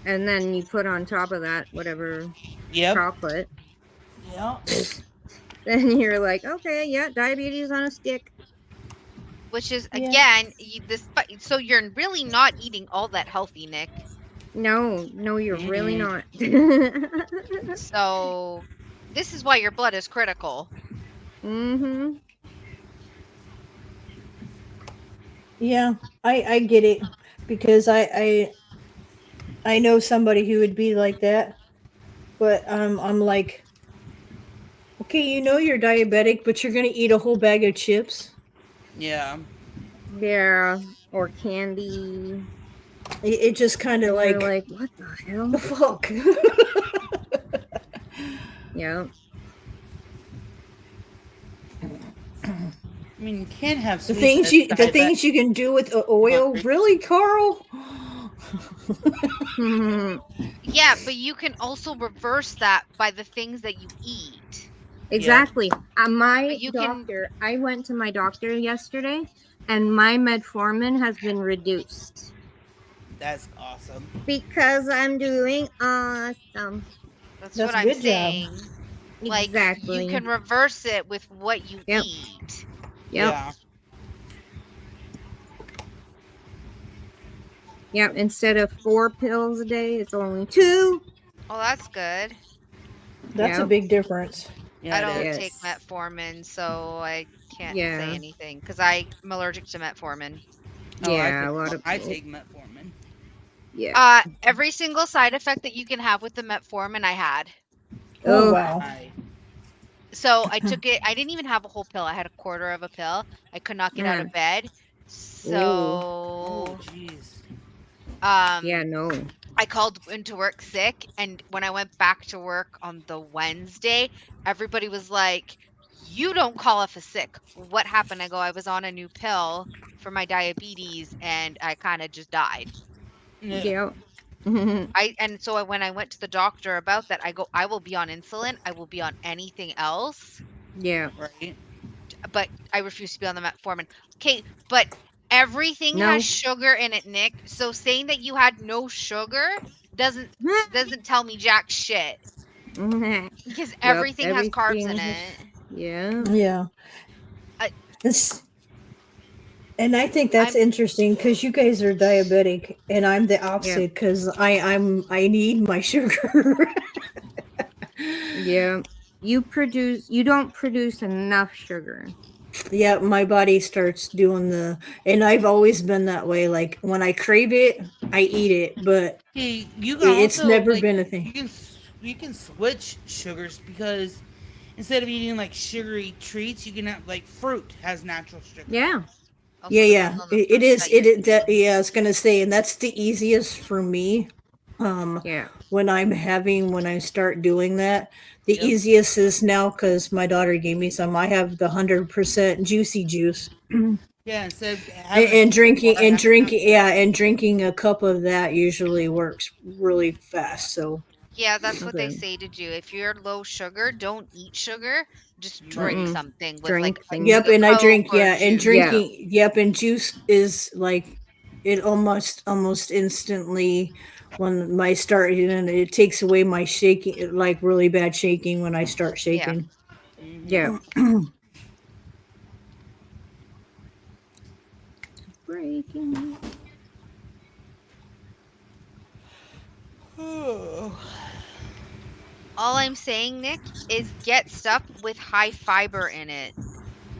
And then you put on top of that whatever Yep. chocolate. Yeah. Then you're like, okay, yeah, diabetes on a stick. Which is Yeah. again, so you're really not eating all that healthy, Nick. No, you're really not. So this is why your blood is critical. Mm-hmm. Yeah, I get it because I know somebody who would be like that, but I'm like, okay, you know you're diabetic, but you're gonna eat a whole bag of chips. Yeah. Yeah. Or candy. It just kind of And you're like, like, what the hell? the fuck. Yeah. I mean, you can have The sweets things that's the things you can do with oil, really, Carl? Yeah, but you can also reverse that by the things that you eat. Exactly. My But you can- doctor, I went to my doctor yesterday, and my metformin has been reduced That's awesome. because I'm doing awesome. That's That's what I'm good job. saying. Like Exactly. you can reverse it with what you Yep. eat. Yep. Yeah. Yep. Instead of 4 pills a day, it's only 2. Oh, that's good. That's a Yep. big difference. Yeah, I it don't is. take Yes. metformin, so I can't Yeah. say anything because I'm allergic to metformin. Oh, Yeah, a lot of I people. take metformin. Yeah. Every single side effect that you can have with the metformin, I had. Oh, Oh. wow. So I took it. I didn't even have a whole pill. I had a quarter of a pill. I could not get out of bed. So, Oh, jeez. Yeah, no. I called into work sick, and when I went back to work on the Wednesday, everybody was like, "You don't call off a sick. What happened?" I go, "I was on a new pill for my diabetes, and I kind of just died." Yeah. Yeah. So when I went to the doctor about that, I go, "I will be on insulin. I will be on anything else, Yeah. Right. but I refuse to be on the metformin." Okay, but everything No. has sugar in it, Nick. So saying that you had no sugar doesn't tell me jack shit because everything has carbs in everything it. Yeah. Yeah. I- This, and I think that's I'm- interesting because you guys are diabetic, and I'm the opposite because I need my sugar. Yeah. You don't produce enough sugar. Yeah, my body starts doing and I've always been that way. Like when I crave it, I eat it, but Hey, you can it's also, never like, been a thing. You can switch sugars because instead of eating like sugary treats, you can have like fruit has natural sugar. Yeah. Also Yeah, depends on the it fruit is. that you're Yeah, I was gonna say, and that's the easiest for me. Yeah. When I start doing that, the Yep. easiest is now because my daughter gave me some. I have the 100% juicy juice, Yeah, instead of having and drinking water, have- drinking a cup of that usually works really fast. So Yeah, that's what they Okay. say to do. If you're low sugar, don't eat sugar. just drink Mm-mm. something with Drink like things. Yep, a and I Coke drink, or yeah, and juice. drinking, yep, and juice is like it almost instantly when I start, and it takes away my shaking, like really bad shaking when I start Yeah. shaking. Mhm. Yeah. Breaking. All I'm saying, Nick, is get stuff with high fiber in it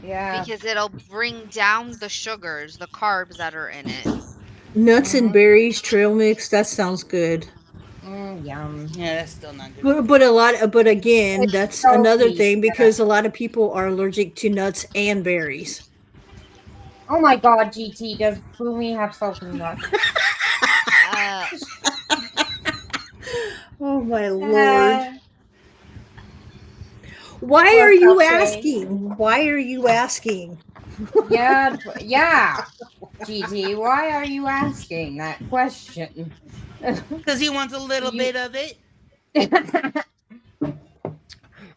Yeah. because it'll bring down the sugars, the carbs that are in it. Nuts and berries trail mix, that sounds good. Yum. Yeah, that's still not good. But again, that's so another sweet, thing yeah. because a lot of people are allergic to nuts and berries. Oh my god, GT, does Boomy have salty nuts? Uh, Oh my lord. Why What's are you up, Shay? asking? Why are you asking? Yeah, yeah. GT, why are you asking that question? Because he wants a little You- bit of it.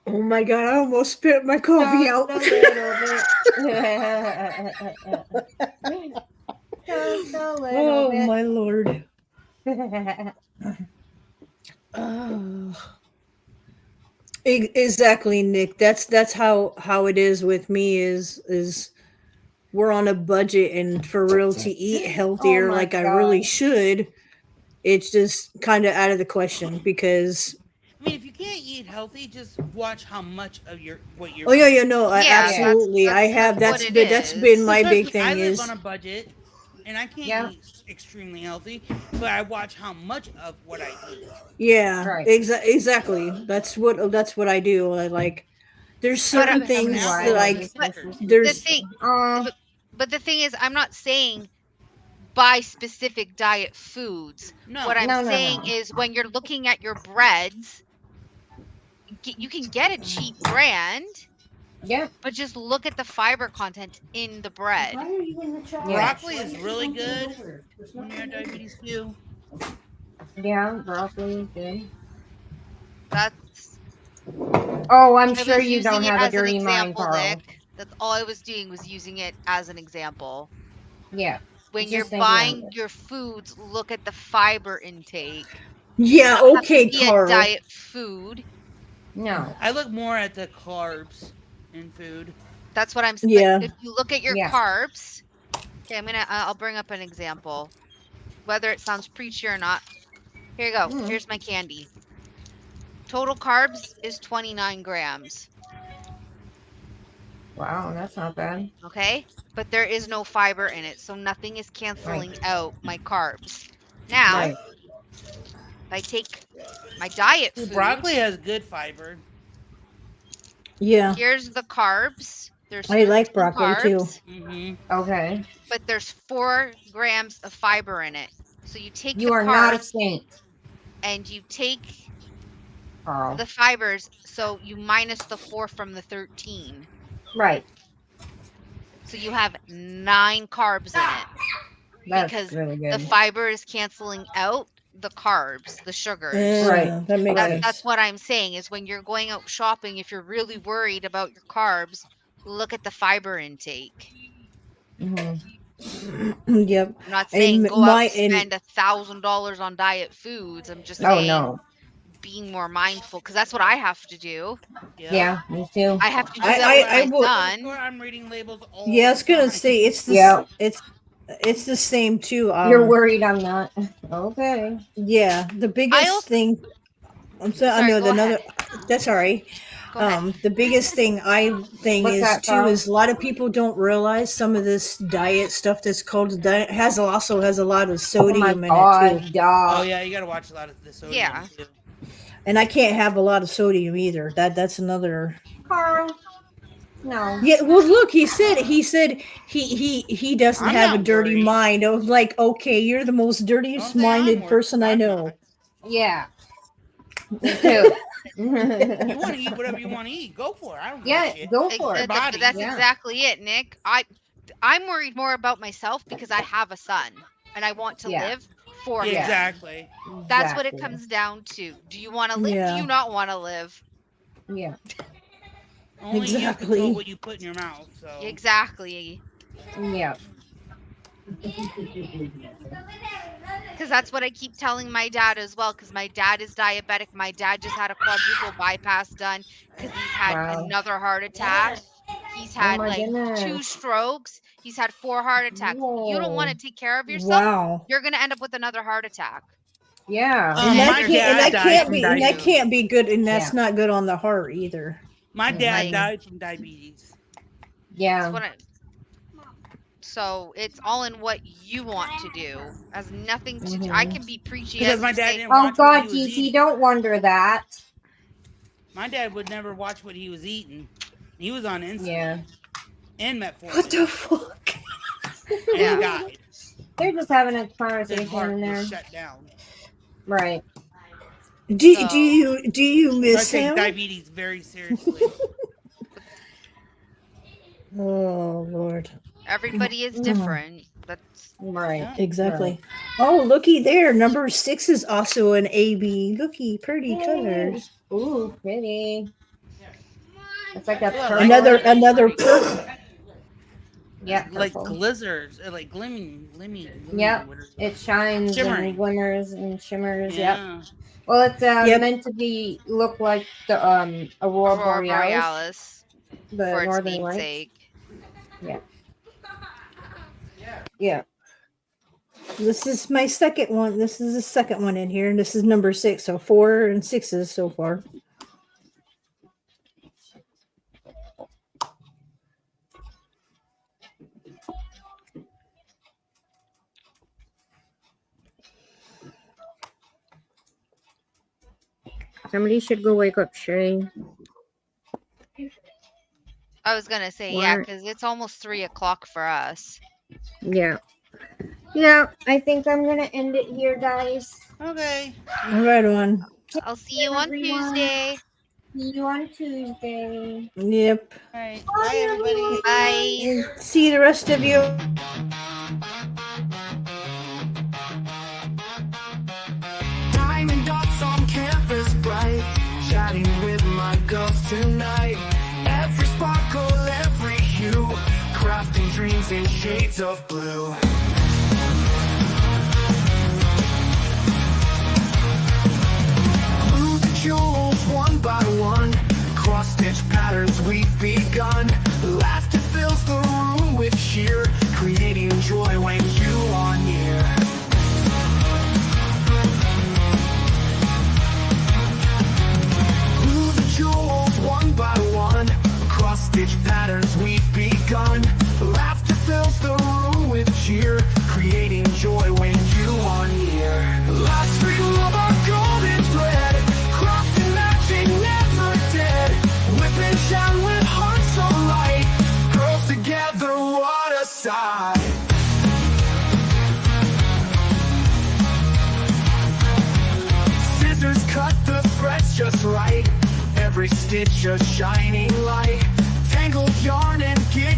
Oh my god, I almost spit my coffee out. Just a little bit. Just a little Oh bit. my lord. Oh. Exactly, Nick. That's how it is with me is we're on a budget and for real to eat healthier my like I really God. should. It's just kind of out of the question because I mean, if you can't eat healthy, just watch how much of what you're. oh yeah, no, yeah, absolutely. I have that's what it that's been is. my Trust big me, I thing live is on a budget, and I can't Yeah. eat extremely healthy, but I watch how much of what I eat. yeah, Right. exactly. That's what I do. I like there's But, certain Have an things apple that or like a Snickers. The there's thing, Oh, but the thing is, I'm not saying buy specific diet foods. No. What I'm No, no, saying no. is when you're looking at your breads, you can get a cheap brand, yeah. but just look at the fiber content in the bread. Broccoli is really good when you have diabetes too. Yeah, broccoli is good. That's Oh, I'm I sure was you don't using it have a as an dirty mind, example, Carl. Nick. That's all I was doing was using it as an example. Yeah. When Just you're thinking buying of it. your foods, look at the fiber intake. yeah, Doesn't have to okay, be a Carl. diet food. No. I look more at the carbs in food. That's what I'm saying. Yeah. If you look at your Yeah. carbs, okay, I'll bring up an example. Whether it sounds preachy or not. Here you go. Mm. Here's my candy. Total carbs is 29 grams. Wow, that's not bad. Okay? But there is no fiber in it, so nothing is canceling out my carbs. Now, Right. if I take my diet Well, food, broccoli has good fiber. Yeah. here's the carbs. There's I like 13 broccoli too. carbs, Mm-hmm. Okay. but there's 4 grams of fiber in it. So you take You the are not a carbs saint, and you take Carl. the fibers, so you minus the 4 from the 13. Right. So you have 9 carbs in it. That's Because really the good. fiber is canceling out the carbs, the sugars. Yeah, that makes Right. sense. That's what I'm saying is when you're going out shopping, if you're really worried about your carbs, look at the fiber intake. Mm-hmm. Yep. I'm not saying And go my- out and spend $1,000 on diet foods. I'm just Oh saying no. being more mindful because that's what I have to do. Yeah, me too. I have to do I- that I with my will- son. I'm reading labels all Yeah, I was the gonna time. say it's the Yeah. it's the same too. You're worried I'm not. Okay. Yeah, the biggest also- thing. I'm sorry. I Sorry, know go another. That's all right. Go ahead. The biggest thing What's is that, too Carl? is a lot of people don't realize some of this diet stuff that's called diet also has a lot of Oh my sodium in it god, too. Oh dog. yeah, you gotta watch a lot of the sodium Yeah. too. And I can't have a lot of sodium either. That's another. Carl. No. Yeah, well, look, he said he doesn't I'm have a not dirty worried. mind. I was like, okay, you're the most Don't dirtiest say I'm minded worried, person I I'm know. not. Yeah. Me too. You want to eat whatever you want to eat, go for it. I don't give a Yeah, shit. go for it. body, That's yeah. exactly it, Nick. I'm worried more about myself because I have a son and I want to Yeah. live for Yeah, him. exactly. That's what it Exactly. comes down to. Do you want to live? Yeah. Do you not want to live? Yeah. Only you Exactly. control what you put in your mouth. So Exactly. Yeah. Because that's what I keep telling my dad as well. Because my dad is diabetic. My dad just had a quadruple bypass done because he's had Wow. another heart attack. He's Oh had my like 2 goodness. strokes. He's had 4 heart attacks. You don't want Whoa. to take care of yourself, Wow. you're gonna end up with another heart attack. Yeah. And that my can't, and dad that died can't from be, and that diabetes. can't be good, and that's Yeah. not good on the heart either. My dad Like- died from diabetes. Yeah. That's what so it's all in what you want to do. Has nothing to do. I can be preachy Because as my you dad say, didn't Oh watch what God, he was DC, eating. don't wonder that. My dad would never watch what he was eating. He was on insulin Yeah. and metformin. What the fuck? And Yeah. he died. They're just having a His conversation heart in there. was shut down. Right. Do So- you So I miss take him? diabetes very seriously. Oh Lord. everybody is Mm. different. That's Right. Yeah. Exactly. Oh, looky there. Number 6 is also an AB. Looky, pretty colors. Ooh, pretty. It's like a Yeah, purple. Another purple. Yeah, Like purple. glizzers, like glimming. Yep. what is it? It shines Shimmering. and glimmers and shimmers. Yep. Yeah. Well, it's Yep. meant to be look like the Aurora Aurora Borealis, Borealis the for its northern lights. namesake. Yeah. This is my second one. This is the second one in here, and this is number 6. So 4 and 6s so far. Somebody should go wake up Shay. I was gonna say yeah, Or- because it's almost 3 o'clock for us. Yeah. Yeah, I think I'm gonna end it here, guys. Okay. Right on. I'll see you on Everyone. Tuesday. See you on Tuesday. Yep. All right. Bye, everybody. Bye. And see the rest of you. Diamond dots on canvas bright, chatting with my girls tonight. Every sparkle, every hue, crafting dreams in shades of blue. Glue the jewels one by one, cross-stitch patterns we've begun. Laughter fills the room with cheer, creating joy when you are near. Glue the jewels one by one, cross-stitch patterns we've begun. Laughter fills the room with cheer, creating joy when you are near. Last stream of our golden thread, crafting matching never dead. Whip and shine with hearts so light, girls together, what a sight. Scissors cut the threads just right, every stitch a shining light. Tangled yarn and gig